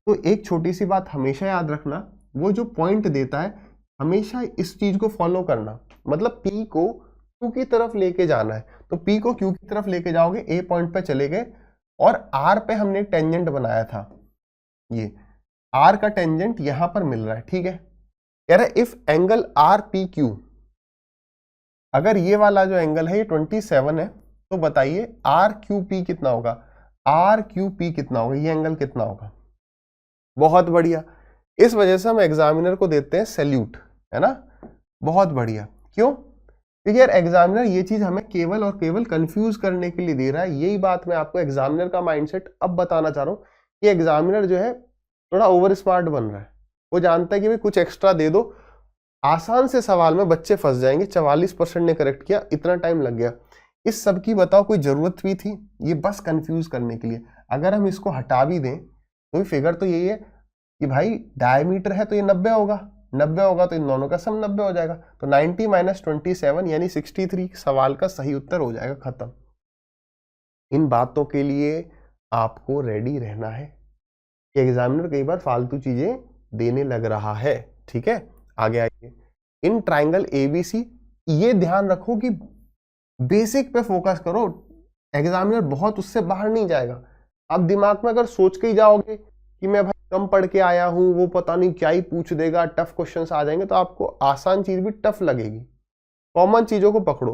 तो एक छोटी सी बात हमेशा याद रखना, वो जो पॉइंट देता है हमेशा इस चीज को फॉलो करना, मतलब पी को क्यू की तरफ लेके जाना है। तो पी को क्यू की तरफ लेके जाओगे, ए पॉइंट पे चले गए और आर पे हमने टेंजेंट बनाया था, ये आर का टेंजेंट यहां पर मिल रहा है, ठीक है। कह रहा है if angle R P Q, अगर ये वाला जो एंगल है ये 27 है, तो बताइए आर क्यू पी कितना होगा, आर क्यू पी कितना होगा, ये एंगल कितना होगा। बहुत बढ़िया, इस वजह से हम एग्जामिनर को देते हैं सैल्यूट, है ना। बहुत बढ़िया, क्यों? क्योंकि यार एग्जामिनर ये चीज हमें केवल और केवल कंफ्यूज करने के लिए दे रहा है। यही बात मैं आपको एग्जामिनर का माइंडसेट अब बताना चाह रहा हूं कि एग्जामिनर जो है थोड़ा ओवर स्मार्ट बन रहा है। वो जानता है कि भाई कुछ एक्स्ट्रा दे दो, आसान से सवाल में बच्चे फंस जाएंगे। 44% ने करेक्ट किया, इतना टाइम लग गया। इस सब की बताओ कोई जरूरत भी थी? ये बस कंफ्यूज करने के लिए। अगर हम इसको हटा भी दें तो फिगर तो यही है कि भाई डायमीटर है तो ये 90 होगा, 90 होगा तो इन दोनों का सम 90 हो जाएगा। तो 90 माइनस 27 यानी 63 सवाल का सही उत्तर हो जाएगा, खत्म। इन बातों के लिए आपको रेडी रहना है कि एग्जामिनर कई बार फालतू चीजें देने लग रहा है, ठीक है। आगे आइए, इन ट्राइंगल एबीसी, ये ध्यान रखो कि बेसिक पे फोकस करो, एग्जामिनर बहुत उससे बाहर नहीं जाएगा। आप दिमाग में अगर सोच के ही जाओगे कि मैं भाई कम पढ़ के आया हूं, वो पता नहीं क्या ही पूछ देगा, टफ क्वेश्चंस आ जाएंगे, तो आपको आसान चीज भी टफ लगेगी। कॉमन चीजों को पकड़ो।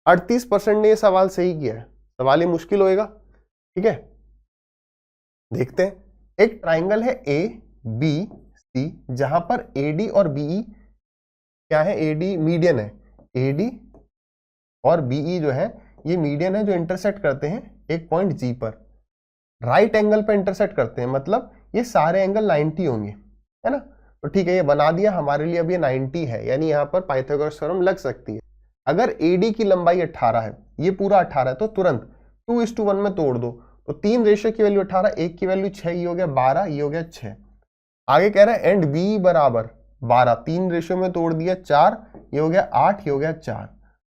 38% ने ये सवाल सही किया है, सवाल ही मुश्किल होएगा, ठीक है। देखते हैं, एक ट्राइंगल है ए बी सी, जहां पर एडी और बीई क्या है, एडी मीडियन है, एडी और बीई जो है ये मीडियन है, जो इंटरसेक्ट करते हैं एक पॉइंट जी पर, राइट एंगल पे इंटरसेक्ट करते हैं, मतलब ये सारे एंगल 90 होंगे, है ना। तो ठीक है, ये बना दिया हमारे लिए, अब ये 90 है, यानी यहाँ पर पाइथागोरस थ्योरम लग सकती है। अगर एडी की लंबाई 18 है, ये पूरा 18 है, तो तुरंत 2:1 में तोड़ दो, तो 3 रेशियो की वैल्यू 18, 1 की वैल्यू 6, ये हो गया 12, ये हो गया 6। आगे कह रहा है एंड बी बराबर 12, 3 रेशियो में तोड़ दिया 4, ये हो गया 8, ये हो गया 4।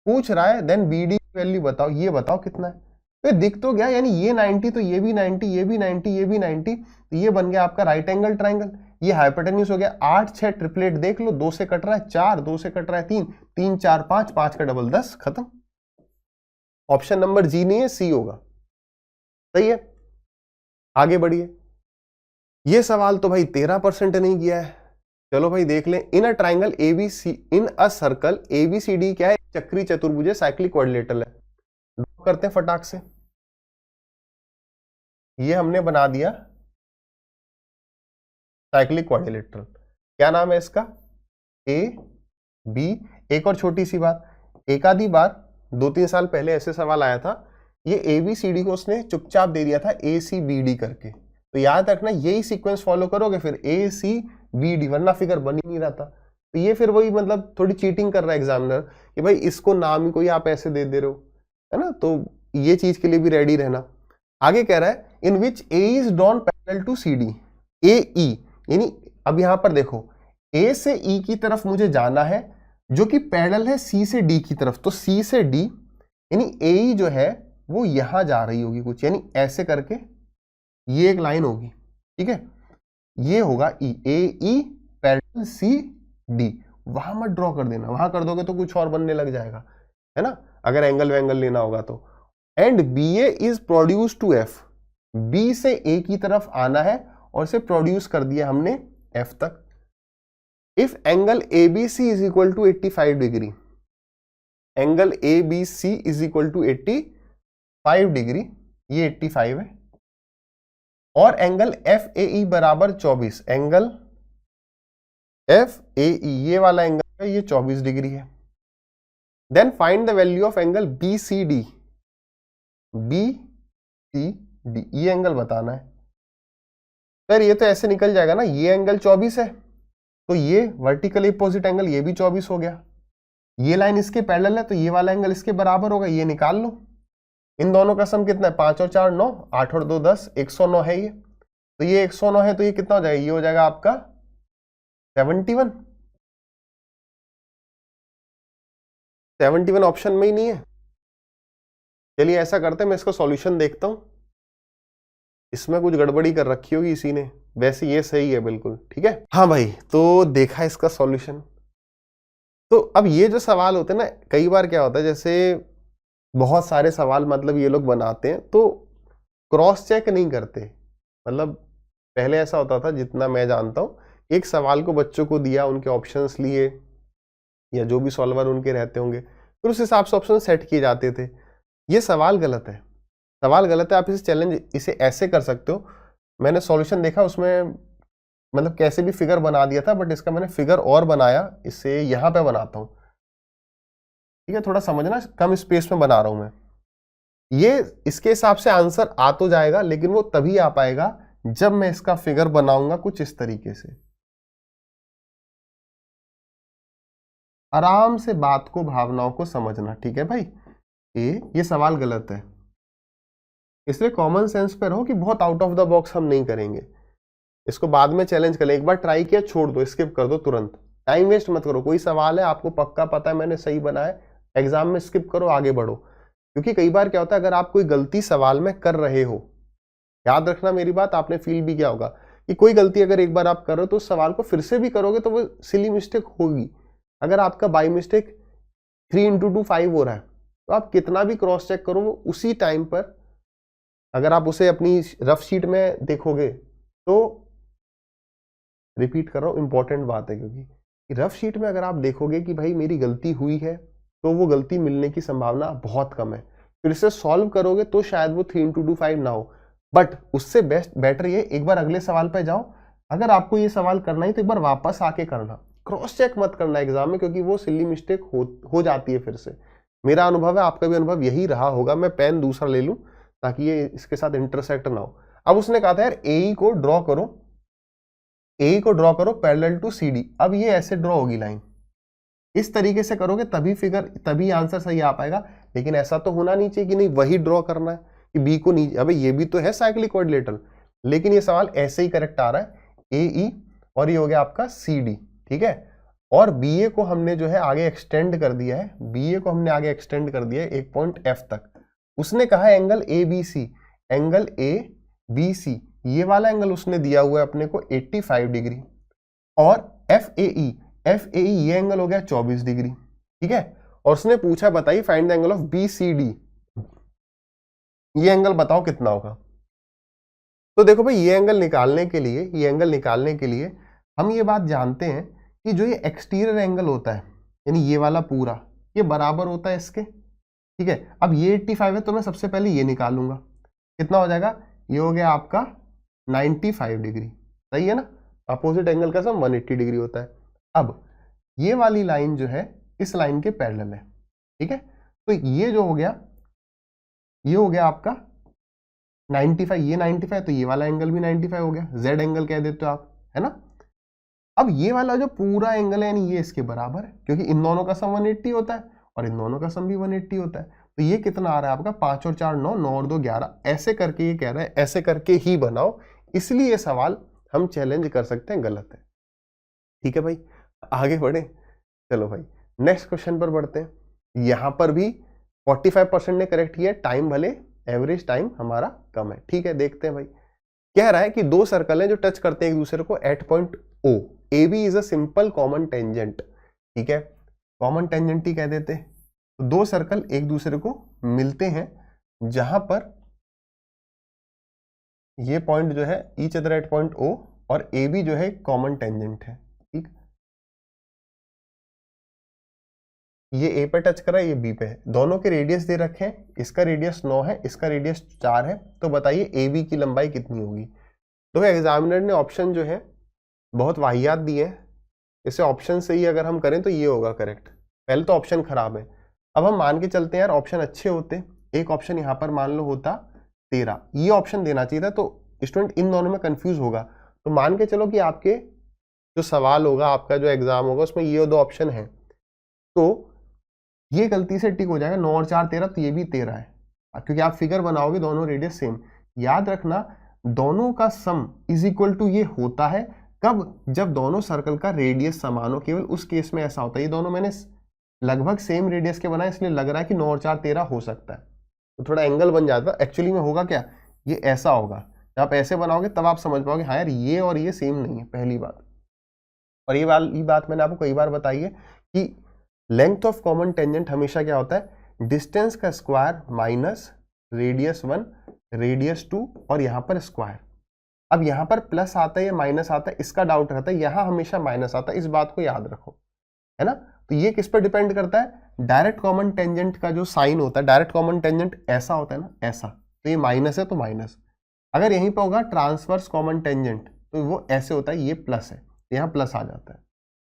पूछ रहा है देन बी डी की वैल्यू बताओ, ये बताओ कितना है। तो दिख तो गया, यानी ये 90 तो ये भी 90, ये भी 90, ये भी 90, तो ये बन गया आपका राइट एंगल ट्राइंगल। ये हाइपोटेन्यूज हो गया 8 6 ट्रिपलेट देख लो, 2 से कट रहा है 4, 2 से कट रहा है 3, 3 4 5, 5 का डबल 10, खत्म। ऑप्शन नंबर जी नहीं है, सी होगा, सही है। आगे बढ़िए, ये सवाल तो भाई 13% नहीं किया है। चलो भाई देख लें, in a triangle ABC, in a circle ABCD क्या है, चक्री चतुर्भुज साइक्लिक क्वाड्रिलेटरल है। ड्रॉ करते हैं फटाक से, ये हमने बना दिया साइक्लिक क्वाड्रिलेटरल। क्या नाम है इसका, ए बी। एक और छोटी सी बात, एक आधी बार 2-3 साल पहले ऐसे सवाल आया था, ये एबीसीडी को उसने चुपचाप दे दिया था ए सी बी डी करके। तो याद रखना, यही सीक्वेंस फॉलो करोगे फिर ए सी बी डी, वरना फिगर बन ही नहीं रहा था। तो ये फिर वही मतलब थोड़ी चीटिंग कर रहा है एग्जामिनर कि भाई इसको नाम ही कोई आप ऐसे दे दे रहे हो, है ना। तो ये चीज के लिए भी रेडी रहना। आगे कह रहा है in which A is drawn parallel to C D, A E, यानी अब यहां पर देखो ए से ई की तरफ मुझे जाना है, जो कि पैरेलल है सी से डी की तरफ। तो सी से डी यानी ए ई जो है वो यहां जा रही होगी कुछ, यानी ऐसे करके ये एक लाइन होगी, ठीक है। ये होगा ई, ए ई पैरेलल सी डी। वहां मत ड्रॉ कर देना, वहां कर दोगे तो कुछ और बनने लग जाएगा, है ना, अगर एंगल वेंगल लेना होगा तो। And b a is produce to f, b से ए की तरफ आना है और इसे प्रोड्यूस कर दिया हमने एफ तक। If angle a b c is equal to 85 degree, angle a b c is equal to 85 degree, ये 85 है, और एंगल एफ ए ई बराबर 24, एंगल एफ ए ई ये वाला एंगल है, ये 24 डिग्री है। Then find the value of angle b c d, b c d ये एंगल बताना है। सर ये तो ऐसे निकल जाएगा ना, ये एंगल 24 है तो ये वर्टिकल अपोजिट एंगल ये भी 24 हो गया, ये लाइन इसके पैरेलल है तो ये वाला एंगल इसके बराबर होगा, ये निकाल लो। इन दोनों का सम कितना है, 5 और 4 9, 8 और 2 10, 109 है ये। तो ये 109 है, तो ये कितना हो जाएगा, ये हो जाएगा आपका 71। 71 ऑप्शन में ही नहीं है। चलिए ऐसा करते हैं, मैं इसका सॉल्यूशन देखता हूं, इसमें कुछ गड़बड़ी कर रखी होगी इसी ने, वैसे ये सही है बिल्कुल, ठीक है। हाँ भाई, तो देखा इसका सॉल्यूशन। तो अब ये जो सवाल होते हैं ना, कई बार क्या होता है, जैसे बहुत सारे सवाल मतलब ये लोग बनाते हैं तो क्रॉस चेक नहीं करते। मतलब पहले ऐसा होता था, जितना मैं जानता हूँ, एक सवाल को बच्चों को दिया, उनके ऑप्शंस लिए या जो भी सॉल्वर उनके रहते होंगे, फिर उस हिसाब से ऑप्शन सेट किए जाते थे। ये सवाल गलत है, सवाल गलत है। आप इसे चैलेंज इसे ऐसे कर सकते हो, मैंने सॉल्यूशन देखा उसमें मतलब कैसे भी फिगर बना दिया था, बट इसका मैंने फिगर और बनाया, इसे यहाँ पे बनाता हूँ, ठीक है। थोड़ा समझना, कम स्पेस में बना रहा हूं मैं। ये इसके हिसाब से आंसर आ तो जाएगा, लेकिन वो तभी आ पाएगा जब मैं इसका फिगर बनाऊंगा कुछ इस तरीके से। आराम से बात को, भावनाओं को समझना, ठीक है भाई। ये सवाल गलत है, इसलिए कॉमन सेंस पे रहो कि बहुत आउट ऑफ द बॉक्स हम नहीं करेंगे। इसको बाद में चैलेंज कर ले, एक बार ट्राई किया छोड़ दो, स्किप कर दो तुरंत, टाइम वेस्ट मत करो। कोई सवाल है आपको पक्का पता है मैंने सही बनाया, एग्जाम में स्किप करो, आगे बढ़ो। क्योंकि कई बार क्या होता है, अगर आप कोई गलती सवाल में कर रहे हो, याद रखना मेरी बात, आपने फील भी किया होगा कि कोई गलती अगर एक बार आप कर रहे हो तो उस सवाल को फिर से भी करोगे तो वो सिली मिस्टेक होगी। अगर आपका बाई मिस्टेक 3 × 2 5 हो रहा है, तो आप कितना भी क्रॉस चेक करो, वो उसी टाइम पर, अगर आप उसे अपनी रफ शीट में देखोगे तो, रिपीट कर रहा हूं, इंपॉर्टेंट बात है, क्योंकि रफ शीट में अगर आप देखोगे कि भाई मेरी गलती हुई है, तो वो गलती मिलने की संभावना बहुत कम है। फिर से सॉल्व करोगे तो शायद वो 3 × 2 5 ना हो, बट उससे बेटर ये, एक बार अगले सवाल पे जाओ। अगर आपको ये सवाल करना ही तो एक बार वापस आके करना, क्रॉस चेक मत करना एग्जाम में, क्योंकि वो सिली मिस्टेक हो जाती है फिर से। मेरा अनुभव है, आपका भी अनुभव यही रहा होगा। मैं पेन दूसरा ले लूं ताकि ये इसके साथ इंटरसेक्ट ना हो। अब उसने कहा था यार ए को ड्रॉ करो, ए को ड्रॉ करो पैरेलल टू सी डी। अब ये ऐसे ड्रॉ होगी लाइन, इस तरीके से करोगे तभी आंसर सही आ पाएगा। लेकिन ऐसा तो होना नहीं चाहिए कि नहीं वही ड्रॉ करना है कि बी को नीचे, अबे ये भी तो है साइक्लिक क्वाड्रिलेटरल, लेकिन ये सवाल ऐसे ही करेक्ट आ रहा है, ए ई, और ये हो गया आपका सी डी, ठीक है। और बी ए को हमने जो है आगे एक्सटेंड कर दिया है, बी ए को हमने आगे एक्सटेंड कर दिया है एक पॉइंट एफ तक। उसने कहा angle a b c, angle a b c, ये वाला एंगल उसने दिया हुआ है अपने को 85 डिग्री, और F A E, F A ई ये एंगल हो गया 24 डिग्री, ठीक है। और उसने पूछा बताइए find the angle of b c d, ये एंगल बताओ कितना होगा। तो देखो भाई, ये एंगल निकालने के लिए हम ये बात जानते हैं कि जो ये एक्सटीरियर एंगल होता है, यानी ये वाला पूरा, ये बराबर होता है इसके, ठीक है। अब ये 85 है, तो मैं सबसे पहले ये निकालूंगा, कितना हो जाएगा, ये हो गया आपका 95 डिग्री, सही है ना। अपोजिट एंगल का सम 180 डिग्री होता है। अब ये वाली लाइन जो है इस लाइन के पैरेलल है, ठीक है। तो ये जो हो गया, ये हो गया आपका 95, ये 95, तो ये वाला एंगल भी 95 हो गया, जेड एंगल कह देते हो आप, है ना। अब ये वाला जो पूरा एंगल है, यानी ये इसके बराबर है, क्योंकि इन दोनों का सम 180 होता है और इन दोनों का सम भी 180 होता है। तो ये कितना आ रहा है आपका, 5 और 4 9, 9 और 2 11, ऐसे करके ये कह रहा है ऐसे करके ही बनाओ। इसलिए ये सवाल हम चैलेंज कर सकते हैं गलत है, ठीक है भाई। आगे बढ़े, चलो भाई नेक्स्ट क्वेश्चन पर बढ़ते हैं। यहां पर भी 45% ने करेक्ट किया, टाइम भले एवरेज टाइम हमारा कम है, ठीक है। देखते हैं भाई, कह रहा है कि दो सर्कल हैं जो टच करते हैं एक दूसरे को at point o, a b is a simple common tangent, ठीक है, कॉमन टेंजेंट ही कह देते हैं। तो दो सर्कल एक दूसरे को मिलते हैं जहां पर ये पॉइंट जो है each other at point o, और ए बी जो है कॉमन टेंजेंट है, ठीक। ये ए पे टच कर रहा है, ये बी पे है, दोनों के रेडियस दे रखे हैं, इसका रेडियस 9 है, इसका रेडियस 4 है। तो बताइए ए बी की लंबाई कितनी होगी। तो एग्जामिनर ने ऑप्शन जो है बहुत वाहियात दिए हैं, इसे ऑप्शन से ही अगर हम करें तो ये होगा करेक्ट। पहले तो ऑप्शन खराब है, अब हम मान के चलते हैं यार ऑप्शन अच्छे होते। एक ऑप्शन यहाँ पर मान लो होता 13, ये ऑप्शन देना चाहिए था, तो स्टूडेंट इन दोनों में कंफ्यूज होगा। तो मान के चलो कि आपके जो सवाल होगा, आपका जो एग्जाम होगा, उसमें ये दो ऑप्शन है, तो ये गलती से टिक हो जाएगा, 9 और 4 13, तो ये भी 13 है। क्योंकि आप फिगर बनाओगे दोनों रेडियस सेम, याद रखना दोनों का सम इज इक्वल टू ये होता है कब, जब दोनों सर्कल का रेडियस समान हो, केवल उस केस में ऐसा होता है। ये दोनों मैंने लगभग सेम रेडियस के बनाए इसलिए लग रहा है कि 9 और 4 13 हो सकता है, तो थोड़ा एंगल बन जाता है। एक्चुअली में होगा क्या, ये ऐसा होगा, जब आप ऐसे बनाओगे तब आप समझ पाओगे हाँ यार ये और ये सेम नहीं है, पहली बात। और ये वाली बात मैंने आपको कई बार बताई है कि लेंथ ऑफ कॉमन टेंजेंट हमेशा क्या होता है, डिस्टेंस का स्क्वायर माइनस रेडियस 1 रेडियस 2 और यहां पर स्क्वायर। अब यहां पर प्लस आता है या माइनस आता है इसका डाउट रहता है, यहां हमेशा माइनस आता है, इस बात को याद रखो, है ना। तो ये किस पर डिपेंड करता है, डायरेक्ट कॉमन टेंजेंट का जो साइन होता है, डायरेक्ट कॉमन टेंजेंट ऐसा होता है ना, ऐसा, तो ये माइनस है तो माइनस। अगर यहीं पर होगा ट्रांसवर्स कॉमन टेंजेंट तो वो ऐसे होता है, ये प्लस है, यहाँ प्लस आ जाता है,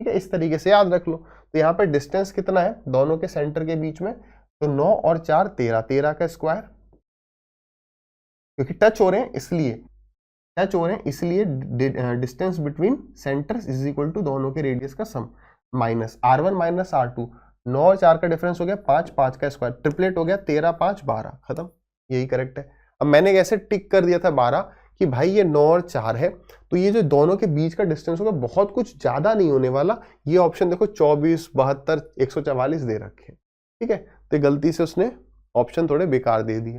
ठीक है। इस तरीके से याद रख लो। तो यहाँ पर डिस्टेंस कितना है दोनों के सेंटर के बीच में, तो 9 और 4 13, 13 का स्क्वायर, क्योंकि टच हो रहे हैं इसलिए distance between centres is equal to दोनों के रेडियस का सम माइनस R1 माइनस R2, 9 और 4 का डिफरेंस हो गया 5, 5 का स्क्वायर, ट्रिपलेट हो गया 13 5 12, खत्म, यही करेक्ट है। अब मैंने कैसे टिक कर दिया था 12 कि भाई ये 9 और 4 है, तो ये जो दोनों के बीच का डिस्टेंस होगा बहुत कुछ ज्यादा नहीं होने वाला। ये ऑप्शन देखो 24 72 144 दे रखे, ठीक है। तो गलती से उसने ऑप्शन थोड़े बेकार दे दिए।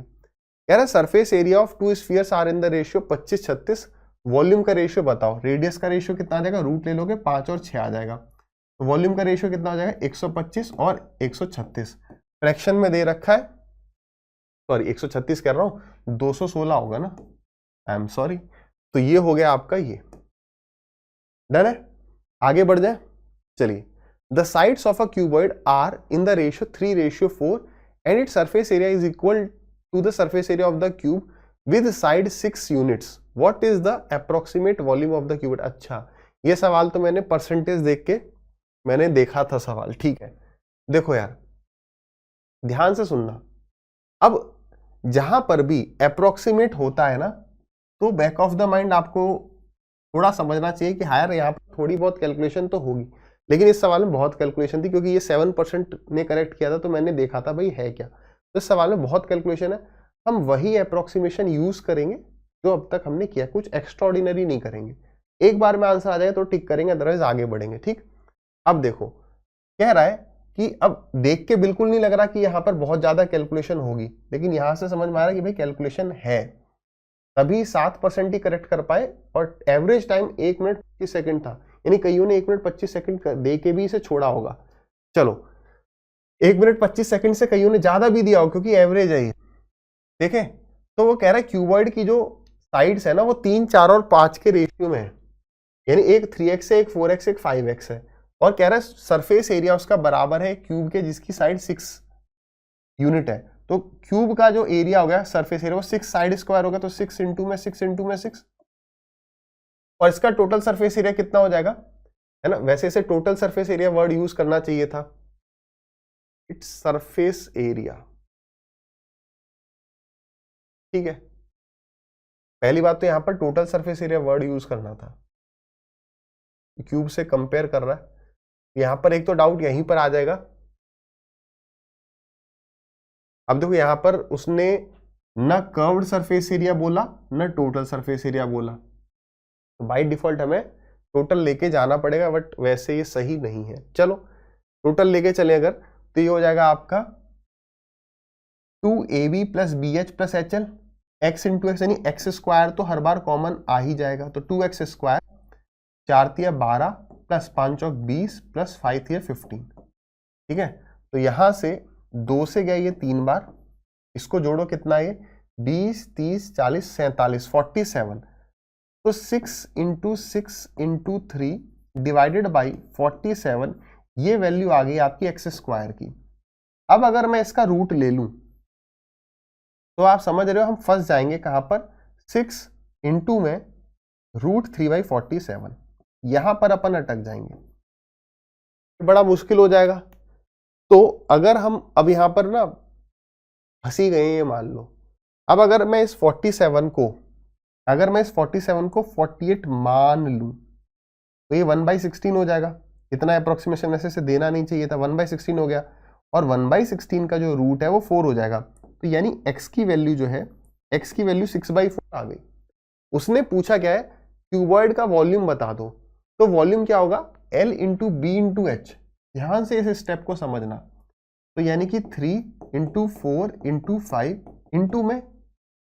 कह रहा है surface area of two spheres are in the ratio 25 36, volume का रेशियो बताओ। रेडियस का रेशियो कितना आ जाएगा, रूट ले लोगे 5 और 6 आ जाएगा, तो वॉल्यूम का रेशियो कितना हो जाएगा 125 और 136। फ्रैक्शन में दे रखा है, सॉरी 136 कह रहा हूं, 216 होगा ना, आई एम सॉरी। तो ये हो गया आपका, ये डन है। आगे बढ़ जाए, चलिए। The sides of a cuboid are in the ratio 3:4 and it surface area is equal to the surface area of the cube with side 6 units, what is the approximate volume of the cuboid. अच्छा, ये सवाल तो मैंने percentage देख के मैंने देखा था सवाल, ठीक है। देखो यार ध्यान से सुनना, अब जहां पर भी अप्रोक्सीमेट होता है ना, तो बैक ऑफ द माइंड आपको थोड़ा समझना चाहिए कि हाँ यार यहाँ पर थोड़ी बहुत कैलकुलेशन तो होगी, लेकिन इस सवाल में बहुत कैलकुलेशन थी, क्योंकि ये 7% ने करेक्ट किया था, तो मैंने देखा था भाई है क्या, तो इस सवाल में बहुत कैलकुलेशन है। हम वही अप्रोक्सीमेशन यूज करेंगे जो अब तक हमने किया, कुछ एक्स्ट्राऑर्डिनरी नहीं करेंगे। एक बार में आंसर आ जाए तो टिक करेंगे, अदरवाइज आगे बढ़ेंगे, ठीक। अब देखो कह रहा है कि अब देख के बिल्कुल नहीं लग रहा कि यहाँ पर बहुत ज्यादा कैलकुलेशन होगी, लेकिन यहां से समझ में आ रहा है कि भाई कैलकुलेशन है, तभी 7% ही करेक्ट कर पाए। और एवरेज टाइम 1 मिनट 25 सेकंड था, यानी कईयों ने 1 मिनट 25 सेकंड दे के भी इसे छोड़ा होगा। चलो 1 मिनट 25 सेकंड से कईयों ने ज्यादा भी दिया हो, क्योंकि एवरेज है ये, देखे। तो वो कह रहा है क्यूबॉइड की जो साइड्स है ना, वो 3 4 और 5 के रेशियो में है, यानी एक 3x है, एक 4x, एक 5x है। और कह रहा है सरफेस एरिया उसका बराबर है क्यूब के जिसकी साइड 6 यूनिट है। तो क्यूब का जो एरिया हो गया सरफेस एरिया वो 6 साइड स्क्वायर होगा, तो 6 इंटू में 6 इंटू में 6, और इसका टोटल सरफेस एरिया कितना हो जाएगा, है ना। वैसे इसे total surface area word use करना चाहिए था, इट्स सरफेस एरिया, ठीक है। पहली बात तो यहां पर total surface area word use करना था, क्यूब से कंपेयर कर रहा है। यहां पर एक तो डाउट यहीं पर आ जाएगा। अब देखो यहां पर उसने न कर्व्ड सरफेस एरिया बोला न टोटल सरफेस एरिया बोला, तो बाय डिफॉल्ट हमें टोटल लेके जाना पड़ेगा, बट वैसे ये सही नहीं है। चलो टोटल लेके चले अगर, तो ये हो जाएगा आपका 2ab plus bh plus hl x into x, यानी एक्स स्क्वायर तो हर बार कॉमन आ ही जाएगा, तो 2x स्क्वायर 4 तिया 12 प्लस 5 चौक 20 प्लस 5 तिया 15, ठीक है। तो यहां से 2 से गया ये 3 बार, इसको जोड़ो कितना ये 20 30 40 47 47, तो 6 इंटू 6 इंटू 3 डिवाइडेड बाई 47, ये वैल्यू आ गई आपकी एक्स स्क्वायर की। अब अगर मैं इसका रूट ले लूं तो आप समझ रहे हो हम फंस जाएंगे कहां पर, 6 इंटू में √3/47, यहां पर अपन अटक जाएंगे, बड़ा मुश्किल हो जाएगा। तो अगर हम अब यहां पर ना फंसी गए ये मान लो, अब अगर मैं इस 47 को 48 मान लूं तो ये 1/16 हो जाएगा। इतना अप्रोक्सीमेशन वैसे से देना नहीं चाहिए था, 1/16 हो गया, और 1/16 का जो रूट है वो 4 हो जाएगा। तो यानी x की वैल्यू जो है, x की वैल्यू 6/4 आ गई। उसने पूछा क्या है, क्यूबॉइड का वॉल्यूम बता दो, तो वॉल्यूम क्या होगा, L into b into h. ध्यान से इस स्टेप को समझना। तो यानी कि 3 इंटू 4 इंटू 5 इंटू में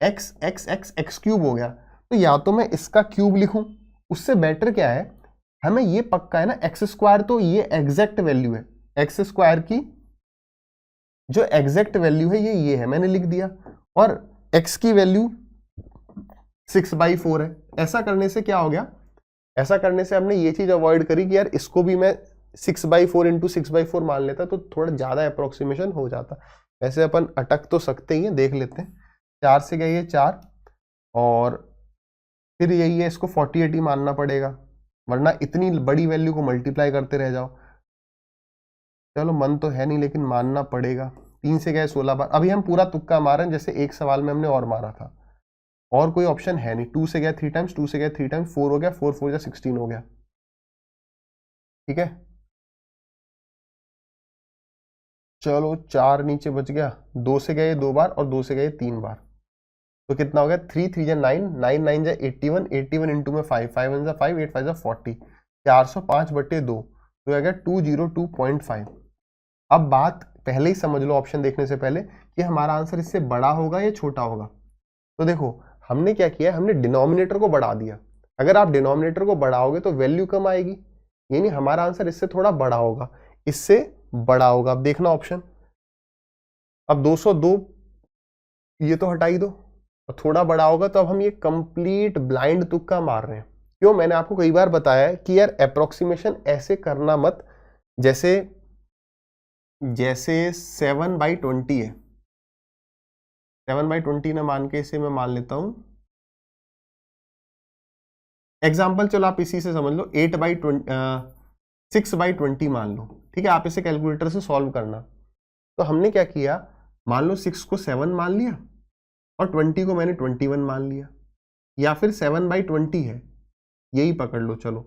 x x x x cube हो गया। तो या तो मैं इसका क्यूब लिखूं, उससे बेटर क्या है, हमें ये पक्का है ना एक्स स्क्वायर, तो ये एग्जैक्ट वैल्यू है एक्स स्क्वायर की, जो एग्जैक्ट वैल्यू है ये है, मैंने लिख दिया। और x की वैल्यू 6/4 है। ऐसा करने से क्या हो गया, ऐसा करने से हमने ये चीज अवॉइड करी कि यार इसको भी मैं 6/4 इंटू 6/4 मान लेता तो थोड़ा ज्यादा अप्रोक्सीमेशन हो जाता। वैसे अपन अटक तो सकते ही हैं, देख लेते हैं। 4 से गए ये 4, और फिर यही है, इसको 40/80 मानना पड़ेगा, वरना इतनी बड़ी वैल्यू को मल्टीप्लाई करते रह जाओ। चलो मन तो है नहीं लेकिन मानना पड़ेगा। 3 से गए 16 बार। अभी हम पूरा तुक्का मार रहे हैं, जैसे एक सवाल में हमने और मारा था, और कोई ऑप्शन है नहीं। 2 से गया 3 टाइम्स, 2 से गया 3 टाइम्स, 4 हो गया, 4 4 16 हो गया। ठीक है, चलो 4 नीचे बच गया। 2 से गए 2 बार और 2 से गए 3 बार, तो कितना हो गया, 3 3 जा 9, 9 9 जा 81, 81 इंटू में 5, 5 1 जा 5, 8 5 जा 40, 405/2, तो आ गया 202.5। अब बात पहले ही समझ लो ऑप्शन देखने से पहले कि हमारा आंसर इससे बड़ा होगा या छोटा होगा। तो देखो हमने क्या किया, हमने डिनोमिनेटर को बढ़ा दिया। अगर आप डिनोमिनेटर को बढ़ाओगे तो वैल्यू कम आएगी, यानी हमारा आंसर इससे थोड़ा बड़ा होगा, इससे बड़ा होगा। अब देखना ऑप्शन, अब 202 ये तो हटा ही दो, और थोड़ा बड़ा होगा, तो अब हम ये कंप्लीट ब्लाइंड तुक्का मार रहे हैं। क्यों, मैंने आपको कई बार बताया है कि यार अप्रोक्सीमेशन ऐसे करना मत, जैसे 7/20 है, 7/20 ना मान के इसे मैं मान लेता हूं एग्जाम्पल। चलो आप इसी से समझ लो, 6/20 मान लो। ठीक है, आप इसे कैलकुलेटर से सॉल्व करना। तो हमने क्या किया, मान लो 6 को 7 मान लिया और 20 को मैंने 21 मान लिया, या फिर 7/20 है, यही पकड़ लो। चलो,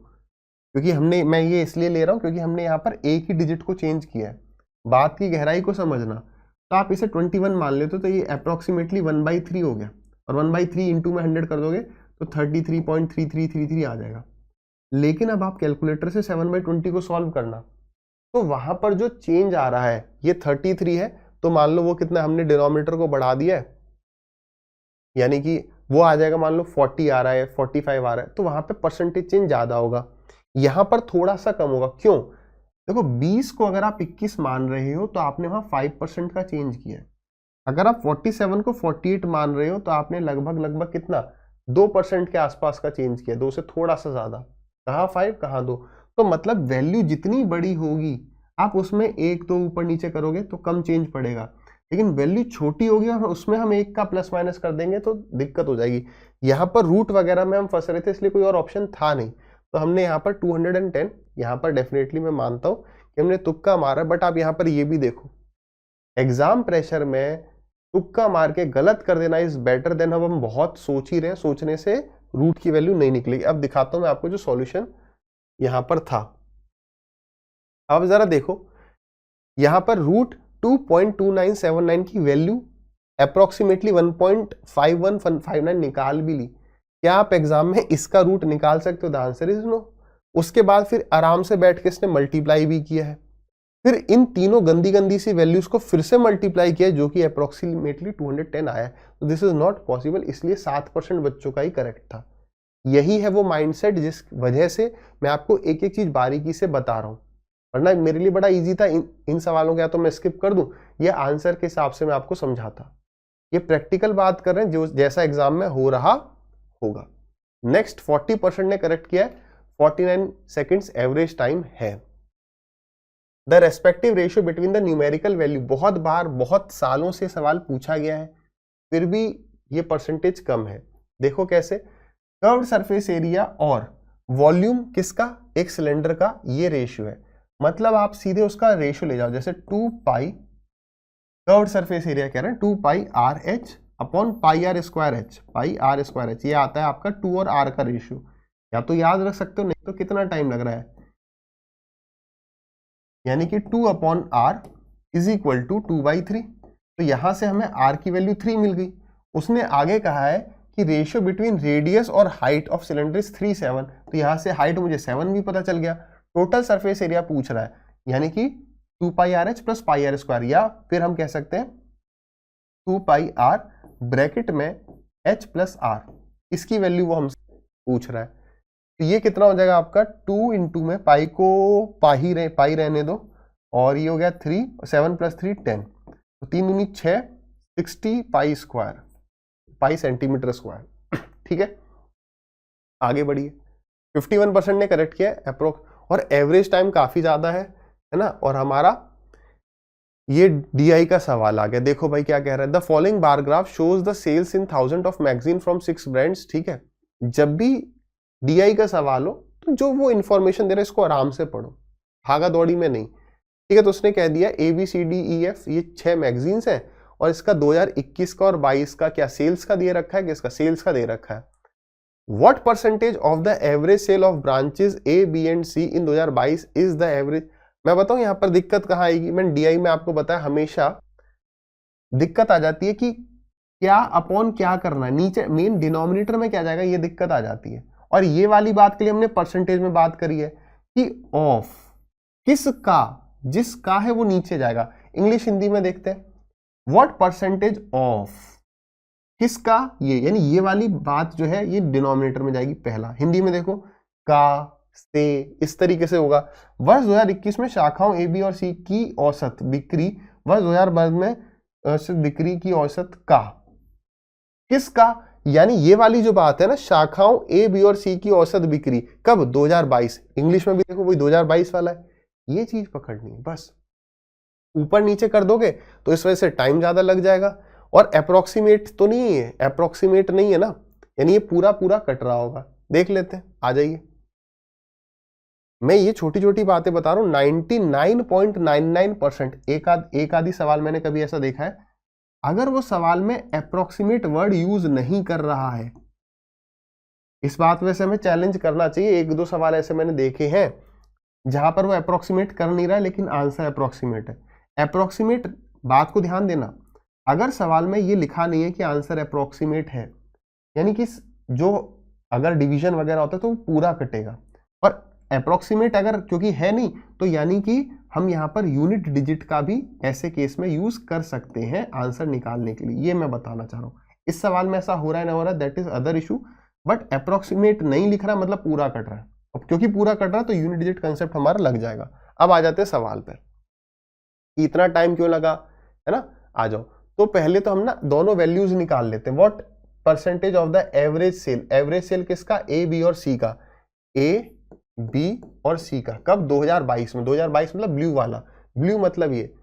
क्योंकि मैं ये इसलिए ले रहा हूं क्योंकि हमने यहाँ पर एक ही डिजिट को चेंज किया है। बात की गहराई को समझना, तो आप इसे 21 मान लेते हो तो ये अप्रोक्सीमेटली 1/3 हो गया, और 1/3 इंटू में 100 कर दोगे तो 33.3333 आ जाएगा। लेकिन अब आप कैलकुलेटर से 7/20 को सॉल्व करना, तो वहां पर जो चेंज आ रहा है ये 33 है, तो मान लो वो कितना, हमने डिनोमिनेटर को बढ़ा दिया है, यानी कि वो आ जाएगा, मान लो 40 आ रहा है, 45 आ रहा है, तो वहां पे परसेंटेज चेंज ज्यादा होगा, यहां पर थोड़ा सा कम होगा। क्यों, देखो 20 को अगर आप 21 मान रहे हो तो आपने वहां 5% का चेंज किया है। अगर आप 47 को 48 मान रहे हो तो आपने लगभग कितना, 2% के आसपास का चेंज किया, 2 से थोड़ा सा ज्यादा। कहाँ 5 कहाँ 2, तो मतलब वैल्यू जितनी बड़ी होगी आप उसमें एक तो ऊपर नीचे करोगे तो कम चेंज पड़ेगा, लेकिन वैल्यू छोटी होगी और उसमें हम एक का प्लस माइनस कर देंगे तो दिक्कत हो जाएगी। यहाँ पर रूट वगैरह में हम फंस रहे थे, इसलिए कोई और ऑप्शन था नहीं, तो हमने यहाँ पर 210, यहाँ पर डेफिनेटली मैं मानता हूँ कि हमने तुक्का मारा। बट आप यहाँ पर ये भी देखो, एग्जाम प्रेशर में तुक्का मार के गलत कर देना इज बेटर देन अब हम बहुत सोच ही रहे हैं, सोचने से रूट की वैल्यू नहीं निकलेगी। अब दिखाता हूं मैं आपको जो सॉल्यूशन यहां पर था। अब जरा देखो, यहां पर रूट 2.2979 की वैल्यू अप्रोक्सीमेटली 1.5159 निकाल भी ली। क्या आप एग्जाम में इसका रूट निकाल सकते हो? The answer is no. उसके बाद फिर आराम से बैठ के इसने मल्टीप्लाई भी किया है, फिर इन तीनों गंदी गंदी सी वैल्यूज को फिर से मल्टीप्लाई किया जो कि अप्रोक्सीमेटली 210 आया। तो दिस इज नॉट पॉसिबल, इसलिए 7% बच्चों का ही करेक्ट था। यही है वो माइंडसेट जिस वजह से मैं आपको एक एक चीज बारीकी से बता रहा हूं, वरना मेरे लिए बड़ा इजी था इन सवालों का तो मैं स्किप कर दूं, ये आंसर के हिसाब से मैं आपको समझाता। ये प्रैक्टिकल बात कर रहे हैं जो जैसा एग्जाम में हो रहा होगा। नेक्स्ट 40% ने करेक्ट किया है, 49 सेकेंड्स एवरेज टाइम है। The respective ratio between the numerical value, बहुत बार बहुत सालों से सवाल पूछा गया है, फिर भी ये परसेंटेज कम है। देखो कैसे, कर्व्ड सरफेस एरिया और वॉल्यूम किसका, एक सिलेंडर का, ये रेशियो है। मतलब आप सीधे उसका रेशियो ले जाओ, जैसे 2 पाई कर्व्ड सरफेस एरिया कह रहे हैं 2 pi r h upon pi r square h, pi r square h, ये आता है आपका 2 और आर का रेशियो। या तो याद रख सकते हो, नहीं तो कितना टाइम लग रहा है, यानी कि 2 upon r is equal to 2/3। तो यहां से हमें r की वैल्यू 3 मिल गई। उसने आगे कहा है कि रेशियो बिटवीन रेडियस और हाइट ऑफ सिलेंडर इज 3/7, तो यहां से हाइट मुझे 7 भी पता चल गया। टोटल सरफेस एरिया पूछ रहा है, यानी कि 2πrh प्लस πr², या फिर हम कह सकते हैं 2πr ब्रैकेट में h प्लस r, इसकी वैल्यू वो हमसे पूछ रहा है। तो ये कितना हो जाएगा आपका 2 इंटू में पाई को पाई रहने दो, और ये हो गया 3, 7 प्लस 3 10, तो 3 दूनी 6, 60 पाई स्क्वायर, पाई सेंटीमीटर स्क्वायर। ठीक है, आगे बढ़िए। 51% ने करेक्ट किया अप्रोक्स, और एवरेज टाइम काफी ज्यादा है ना। और हमारा ये DI का सवाल आ गया। देखो भाई क्या कह रहा है, the following bar graph shows the sales in 1000 of magazine from 6 brands. ठीक है, जब भी DI का सवाल हो तो जो वो इंफॉर्मेशन दे रहे हैं इसको आराम से पढ़ो, भागा दौड़ी में नहीं। ठीक है, तो उसने कह दिया ABCDEF ये 6 मैगजीन्स हैं, और इसका 2021 का और 22 का क्या सेल्स का दे रखा है, किसका सेल्स का दे रखा है। What percentage of the average sale of branches A, B and C in 2022 is the average. मैं बताऊं यहाँ पर दिक्कत कहाँ आएगी, मैंने DI में आपको बताया हमेशा दिक्कत आ जाती है कि क्या अपॉन क्या करना है, नीचे मेन डिनोमिनेटर में क्या जाएगा, ये दिक्कत आ जाती है। और ये वाली बात के लिए हमने परसेंटेज में बात करी है कि ऑफ किसका, जिसका है वो नीचे जाएगा। इंग्लिश हिंदी में देखते हैं, व्हाट परसेंटेज ऑफ किसका, ये यानी ये वाली बात जो है ये डिनोमिनेटर में जाएगी पहला। हिंदी में देखो का, से, इस तरीके से होगा। वर्ष 2021 में शाखाओं A, B और C की औसत बिक्री, वर्ष 2022 में बिक्री की औसत का, किसका, यानी ये वाली जो बात है ना, शाखाओं A, B और C की औसत बिक्री कब, 2022। इंग्लिश में भी देखो वही 2022 वाला है, ये चीज पकड़नी है बस। ऊपर नीचे कर दोगे तो इस वजह से टाइम ज्यादा लग जाएगा, और अप्रोक्सीमेट तो नहीं है, अप्रोक्सीमेट नहीं है ना, यानी ये पूरा पूरा कट रहा होगा। देख लेते हैं, आ जाइए। मैं ये छोटी छोटी बातें बता रहा हूं, 99.99%। एक आधी सवाल मैंने कभी ऐसा देखा है, अगर वो सवाल में अप्रोक्सीमेट वर्ड यूज नहीं कर रहा है, इस बात में से हमें चैलेंज करना चाहिए। 1-2 सवाल ऐसे मैंने देखे हैं जहां पर वो अप्रोक्सीमेट कर नहीं रहा है लेकिन आंसर अप्रोक्सीमेट है। अप्रोक्सीमेट बात को ध्यान देना, अगर सवाल में ये लिखा नहीं है कि आंसर अप्रोक्सीमेट है, यानी कि जो अगर डिवीजन वगैरह होता है तो वो पूरा कटेगा, और अप्रोक्सीमेट अगर क्योंकि है नहीं तो यानी कि हम यहाँ पर यूनिट डिजिट का भी ऐसे केस में यूज कर सकते हैं आंसर निकालने के लिए। ये मैं बताना चाह रहा हूँ। इस सवाल में ऐसा हो रहा है ना हो रहा है, that is other issue, but approximate नहीं लिख रहा मतलब पूरा कट रहा है। अब क्योंकि पूरा कट रहा है तो यूनिट डिजिट कंसेप्ट हमारा लग जाएगा। अब आ जाते हैं सवाल पर, इतना टाइम क्यों लगा, है ना। आ जाओ, तो पहले तो हम ना दोनों वैल्यूज निकाल लेते हैं। What percentage of the average sale, average sale किसका, A, B और C का, A, B और C का, कब, 2022 में। 2022 मतलब ब्लू वाला, ब्लू मतलब ये।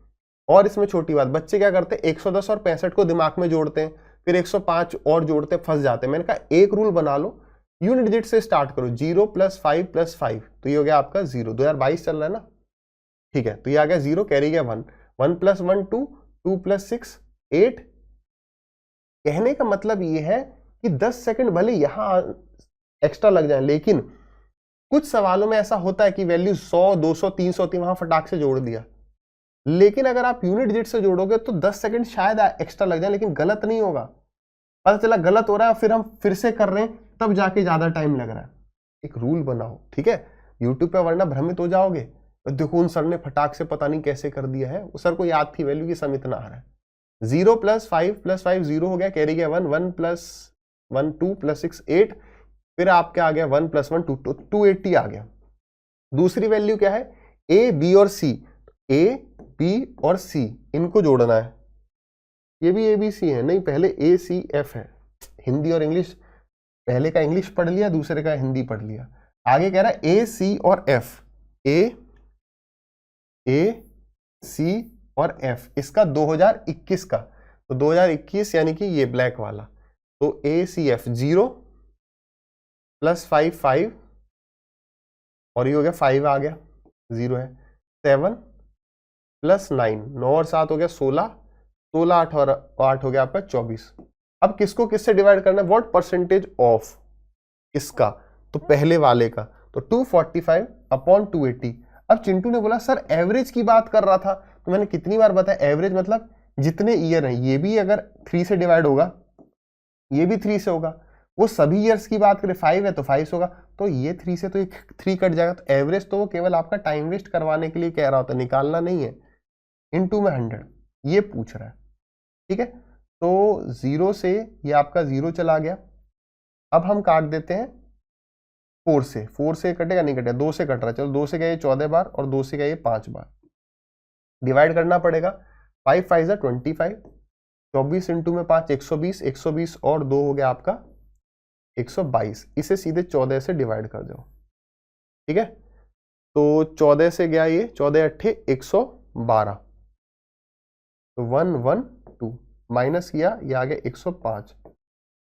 और इसमें छोटी बात, बच्चे क्या करते हैं 110 और 65 को दिमाग में जोड़ते हैं, फिर 105 और जोड़ते हैं, फंस जाते हैं। मैंने कहा एक रूल बना लो, यूनिट डिजिट से स्टार्ट करो, 0 + 5 + 5, तो ये हो गया आपका 0। 2022 चल रहा है ना, ठीक है, तो ये आ गया 0, कैरी गया 1, 1 + 1 2, 2 + 6 8। कहने का मतलब ये है कि 10 सेकंड भले यहां एक्स्ट्रा लग जाए, लेकिन कुछ सवालों में ऐसा होता है कि वैल्यू 100, 200, 300 थी, वहां फटाक से जोड़ दिया। लेकिन अगर आप यूनिट डिजिट से जोड़ोगे तो 10 सेकंड शायद एक्स्ट्रा लग जाए, लेकिन गलत नहीं होगा। पता चला गलत हो रहा है, फिर हम फिर से कर रहे हैं, तब जाके ज्यादा टाइम लग रहा है। एक रूल बनाओ, ठीक है, यूट्यूब पे, वरना भ्रमित हो जाओगे। तो देखो उन सर ने फटाक से पता नहीं कैसे कर दिया है, उस सर को याद थी वैल्यू की, सम इतना आ रहा है। 0 + 5 + 5 0 हो गया, कैरी गया 1, 1 + 1 2 + 6 8, फिर आपके आ गया 1 + 1 2, 280 आ गया। दूसरी वैल्यू क्या है, A, B और C, A, B और C इनको जोड़ना है। ये भी ABC है, नहीं पहले ACF है। हिंदी और इंग्लिश, पहले का इंग्लिश पढ़ लिया, दूसरे का हिंदी पढ़ लिया। आगे कह रहा है A, C और F, A, C और F, इसका 2021 का, तो 2021 यानी कि ये ब्लैक वाला, तो ACF 0 + 5 5, और ये हो गया 5 आ गया, 0 है। 7 + 9, 9 और 7 हो गया 16, 16 8 और 8 हो गया आपका 24। अब किसको किससे डिवाइड करना है, व्हाट परसेंटेज ऑफ इसका, तो पहले वाले का, तो 245 / 280। अब चिंटू ने बोला सर एवरेज की बात कर रहा था, तो मैंने कितनी बार बताया एवरेज मतलब जितने ईयर हैं ये भी अगर 3 से डिवाइड होगा, ये भी 3 से होगा, वो सभी ईयर्स की बात करें 5 है तो 5 से होगा, तो ये 3 से तो एक 3 कट जाएगा, तो एवरेज तो वो केवल आपका टाइम वेस्ट करवाने के लिए कह रहा होता है, निकालना नहीं है। इनटू में 100 ये पूछ रहा है, ठीक है। तो 0 से ये आपका 0 चला गया। अब हम काट देते हैं 4 से, 4 से कटेगा नहीं कटेगा, 2 से कट रहा है, चलो 2 से गए 14 बार और 2 से गए 5 बार, डिवाइड करना पड़ेगा। 5 5 जा 25, 24 इंटू में 5 120, 120 और 2 हो गया आपका 122। इसे सीधे 14 से डिवाइड कर दो, ठीक है। तो 14 से गया ये 14 अट्ठे 112, तो 112 माइनस किया, ये आ गया 105,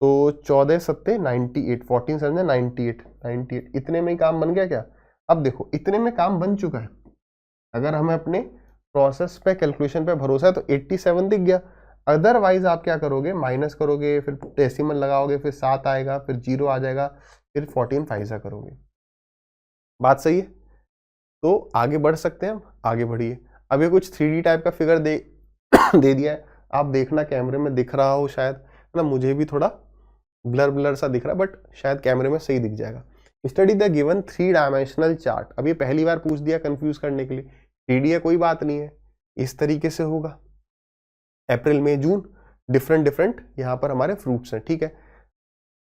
तो 14 सत्ते 98, 14 समझे 98, इतने में ही काम बन गया क्या? अब देखो इतने में काम बन चुका है, अगर हमें अपने प्रोसेस पे कैलकुलेशन पे भरोसा है तो 87 दिख गया। अदरवाइज आप क्या करोगे, माइनस करोगे, फिर डेसिमल लगाओगे, फिर 7 आएगा, फिर 0 आ जाएगा, फिर 14 फाइजा करोगे। बात सही है? तो आगे बढ़ सकते हैं हम, आगे बढ़िए। अब ये कुछ 3D टाइप का फिगर दे दिया है, आप देखना कैमरे में दिख रहा हो शायद, मतलब मुझे भी थोड़ा ब्लर ब्लर सा दिख रहा है, बट शायद कैमरे में सही दिख जाएगा। Study the given 3 dimensional chart. अब ये पहली बार पूछ दिया कंफ्यूज करने के लिए, 3D है कोई बात नहीं है, इस तरीके से होगा। अप्रैल मई जून डिफरेंट डिफरेंट यहाँ पर हमारे फ्रूट्स हैं, ठीक है।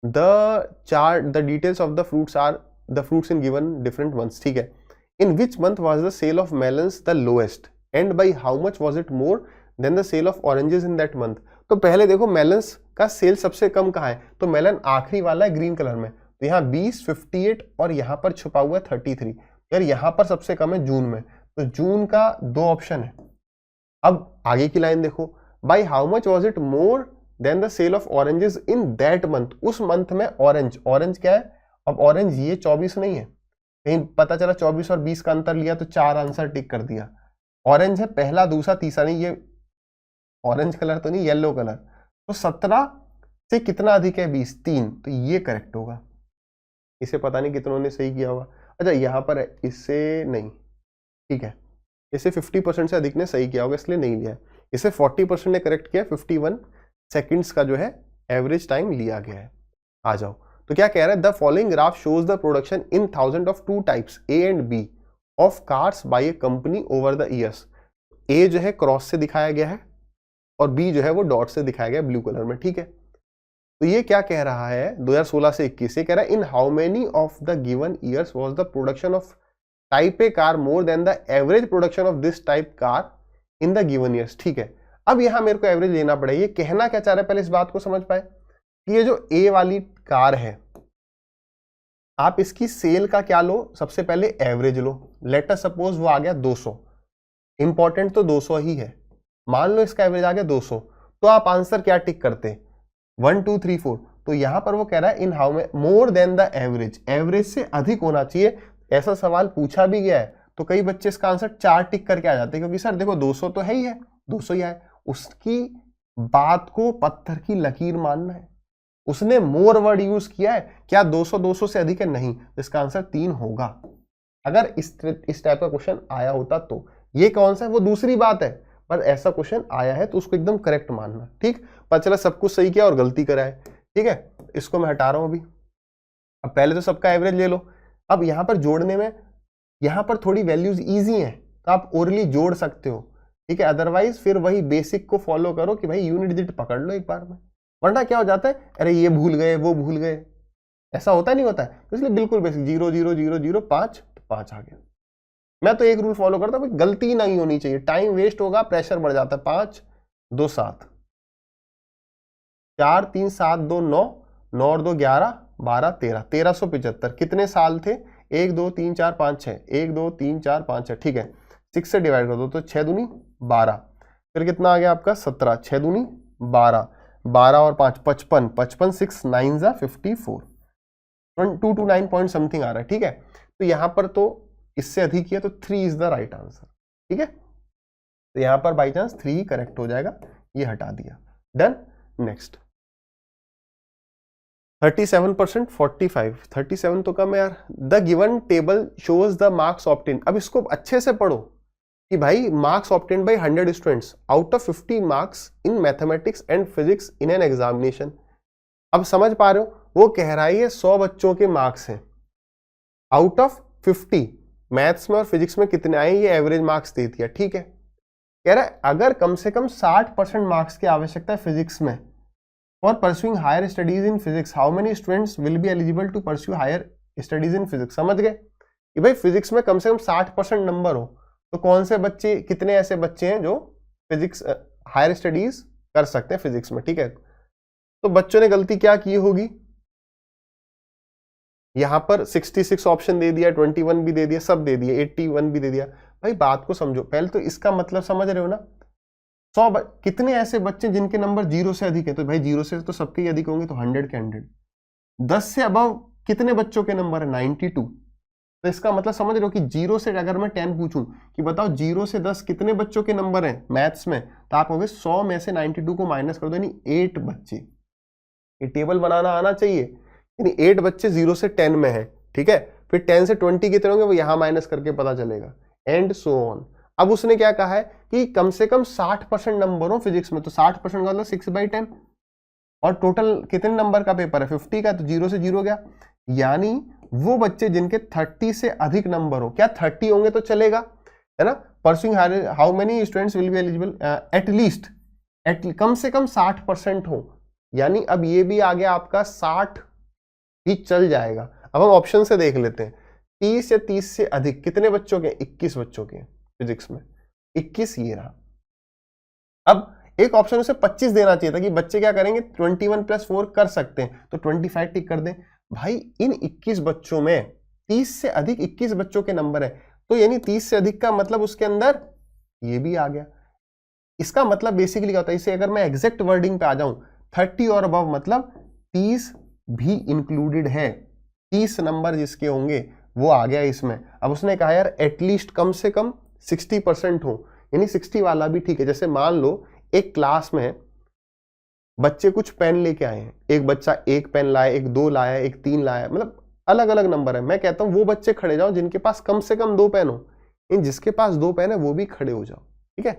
The chart the details of the fruits are the fruits in given different months, ठीक है। In which month was the sale of melons the lowest and by how much was it more than the sale of oranges in that month. तो पहले देखो melons का cell सबसे कम कहाँ है, तो मेलन आखिरी वाला है ग्रीन कलर में, तो यहाँ 20, 58 और यहाँ पर छुपा हुआ है 33। यार यहाँ पर सबसे कम है जून में, तो जून का 2 ऑप्शन है। अब आगे की लाइन देखो, by how much was it more than the sale of oranges in that month. उस मंथ में ऑरेंज, ऑरेंज क्या है, अब ऑरेंज ये 24 नहीं है, कहीं पता चला 24 और 20 का अंतर लिया तो 4 आंसर टिक कर दिया। ऑरेंज है पहला, दूसरा, तीसरा नहीं, ये ऑरेंज कलर तो नहीं, येलो कलर, तो 17 से कितना अधिक है 20, 3, तो ये करेक्ट होगा। इसे पता नहीं कितनों ने सही किया होगा। अच्छा यहाँ पर है, इससे नहीं, ठीक है, इसे 50% से अधिक ने सही किया होगा इसलिए नहीं लिया है। इसे 40% ने करेक्ट किया, 51 सेकंड्स का जो है एवरेज टाइम लिया गया है। आ जाओ, तो क्या कह रहा है, the following graph shows the production in 1000 of 2 types A and B of cars by a company over the years. A जो है क्रॉस से दिखाया गया है और B जो है वो डॉट से दिखाया गया ब्लू कलर में, ठीक है। तो ये क्या कह रहा है 2016 से 21, ये कह रहा है in how many of the given years was the production of type A car more than the average production of this type car in the given years, ठीक है। अब यहां मेरे को एवरेज लेना पड़ेगा, ये कहना क्या चाह रहा है पहले इस बात को समझ पाए कि ये जो ए वाली कार है, आप इसकी सेल का क्या लो, सबसे पहले एवरेज लो। लेट अस सपोज वो आ गया 200, इंपॉर्टेंट तो 200 ही है, मान लो इसका एवरेज आ गया 200, तो आप आंसर क्या टिक करते, 1 2 3 4। तो यहां पर वो कह रहा है इन हाउ में मोर देन द एवरेज, एवरेज से अधिक होना चाहिए। ऐसा सवाल पूछा भी गया है तो कई बच्चे इसका आंसर 4 टिक करके आ जाते हैं, क्योंकि सर देखो 200 तो है ही है, 200 ही है, उसकी बात को पत्थर की लकीर मानना है, उसने मोर वर्ड यूज किया है, क्या 200 से अधिक है, नहीं, इसका आंसर 3 होगा। अगर इस टाइप का क्वेश्चन आया होता तो, ये कौन सा है वो दूसरी बात है, पर ऐसा क्वेश्चन आया है तो उसको एकदम करेक्ट मानना, ठीक। पता चला सब कुछ सही किया और गलती करा है, ठीक है, इसको मैं हटा रहा हूं अभी। अब पहले तो सबका एवरेज ले लो, अब यहां पर जोड़ने में यहां पर थोड़ी वैल्यूज इजी हैं तो आप ओरली जोड़ सकते हो, ठीक है। अदरवाइज फिर वही बेसिक को फॉलो करो कि भाई यूनिट डिजिट पकड़ लो एक बार में, वरना क्या हो जाता है, अरे ये भूल गए वो भूल गए, ऐसा होता नहीं होता है। तो इसलिए बिल्कुल बेसिक 0 0 0 0 5, तो 5 आ गया। मैं तो एक रूल फॉलो करता हूं, गलती नहीं होनी चाहिए, टाइम वेस्ट होगा प्रेशर बढ़ जाता है। 5 2 7, 4 3 7 2 9, 9 और 2 11, 12 13, 1375 कितने साल थे, 1 2 3 4 5 6, 1 2 3 4 5 6, ठीक है। 6 से डिवाइड कर दो तो 6 दूनी 12, फिर कितना आ गया आपका 17, 6 दूनी 12, 12 और 5 55, 55 6 9 जा 54, 229 पॉइंट समथिंग आ रहा है, ठीक है। तो यहां पर तो इससे अधिक किया तो 3 इज द राइट आंसर, ठीक है। तो यहां पर बाई चांस 3 करेक्ट हो जाएगा, ये हटा दिया, डन। नेक्स्ट 37%, 45, 37 तो कम है यार। The given table shows the marks obtain. अब इसको अच्छे से पढ़ो, कि भाई marks obtained by 100 students out of 50 marks in mathematics and physics in an examination. अब समझ पा रहे हो, वो कह रहा है 100 बच्चों के मार्क्स हैं, आउट ऑफ 50 मैथ्स में और फिजिक्स में कितने आए ये एवरेज मार्क्स दे दिया, ठीक है। कह रहा है अगर कम से कम 60% मार्क्स की आवश्यकता है फिजिक्स में for pursuing higher studies in physics, how many students will be eligible to pursue higher studies in physics. समझ गए कि भाई फिजिक्स में कम से कम 60% नंबर हो तो कौन से बच्चे, कितने ऐसे बच्चे हैं जो फिजिक्स हायर स्टडीज कर सकते हैं फिजिक्स में, ठीक है। तो बच्चों ने गलती क्या की होगी, यहां पर 66 ऑप्शन दे दिया, 21 भी दे दिया, सब दे दिया, 81 भी दे दिया। भाई बात को समझो, पहले तो इसका मतलब समझ रहे हो ना। 100 कितने ऐसे बच्चे जिनके नंबर 0 से अधिक है, तो भाई 0 से तो सबके ही अधिक होंगे, तो 100 के 100। 10 से अबव कितने बच्चों के नंबर है, 92। तो इसका मतलब समझ रहे हो कि 0 से अगर मैं 10 पूछूं कि बताओ 0 से 10 कितने बच्चों के नंबर हैं मैथ्स में, तो आप कहोगे 100 में से 92 को माइनस कर दो, यानी 8 बच्चे। ये टेबल बनाना आना चाहिए, यानी 8 बच्चे 0 से 10 में है, ठीक है। फिर 10 से 20 कितने होंगे वो यहां माइनस करके पता चलेगा, एंड सो ऑन। अब उसने क्या कहा है कि कम से कम 60% नंबर हो फिजिक्स में, तो 60% का मतलब 6/10, और टोटल कितने नंबर का पेपर है 50 का, तो 0 से 0 गया, यानी वो बच्चे जिनके 30 से अधिक नंबर हो, क्या 30 होंगे तो चलेगा, है ना। Pursuing how many students will be eligible, at least कम से कम 60% हो, यानी अब ये भी आ गया आपका 60 ही चल जाएगा। अब हम ऑप्शन से देख लेते हैं, 30 या 30 से अधिक कितने बच्चों के, 21 बच्चों के फिजिक्स में, 21 ये रहा। अब एक ऑप्शन उसे 25 देना चाहिए था कि बच्चे क्या करेंगे 21 + 4 कर सकते हैं, तो 25 टिक कर दें। भाई इन 21 बच्चों में 30 से अधिक 21 बच्चों के नंबर है, तो यानी 30 से अधिक का मतलब उसके अंदर ये भी आ गया। इसका मतलब बेसिकली क्या होता है, इसे अगर मैं एग्जैक्ट वर्डिंग पे आ जाऊं, 30 और अबव मतलब 30 भी इंक्लूडेड है, 30 नंबर जिसके होंगे वो आ गया इसमें। अब उसने कहा यार एटलीस्ट कम से कम 60% हो, यानी 60 वाला भी ठीक है। जैसे मान लो एक क्लास में बच्चे कुछ पेन लेके आए हैं, एक बच्चा 1 पेन लाया, एक 2 लाया, एक 3 लाया, मतलब अलग अलग नंबर है। मैं कहता हूं वो बच्चे खड़े जाओ जिनके पास कम से कम 2 पेन हो, इन जिसके पास 2 पेन है वो भी खड़े हो जाओ, ठीक है।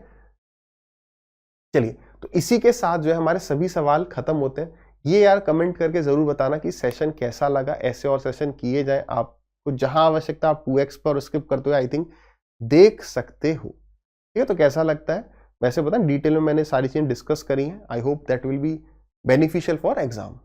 चलिए, तो इसी के साथ जो है हमारे सभी सवाल खत्म होते हैं। ये यार कमेंट करके जरूर बताना कि सेशन कैसा लगा, ऐसे और सेशन किए जाए, आपको जहां आवश्यकता आप 2x पर स्किप करते हुए आई थिंक देख सकते हो, ठीक है। तो कैसा लगता है, वैसे बताएं, डिटेल में मैंने सारी चीजें डिस्कस करी हैं। I hope that will be beneficial for exam.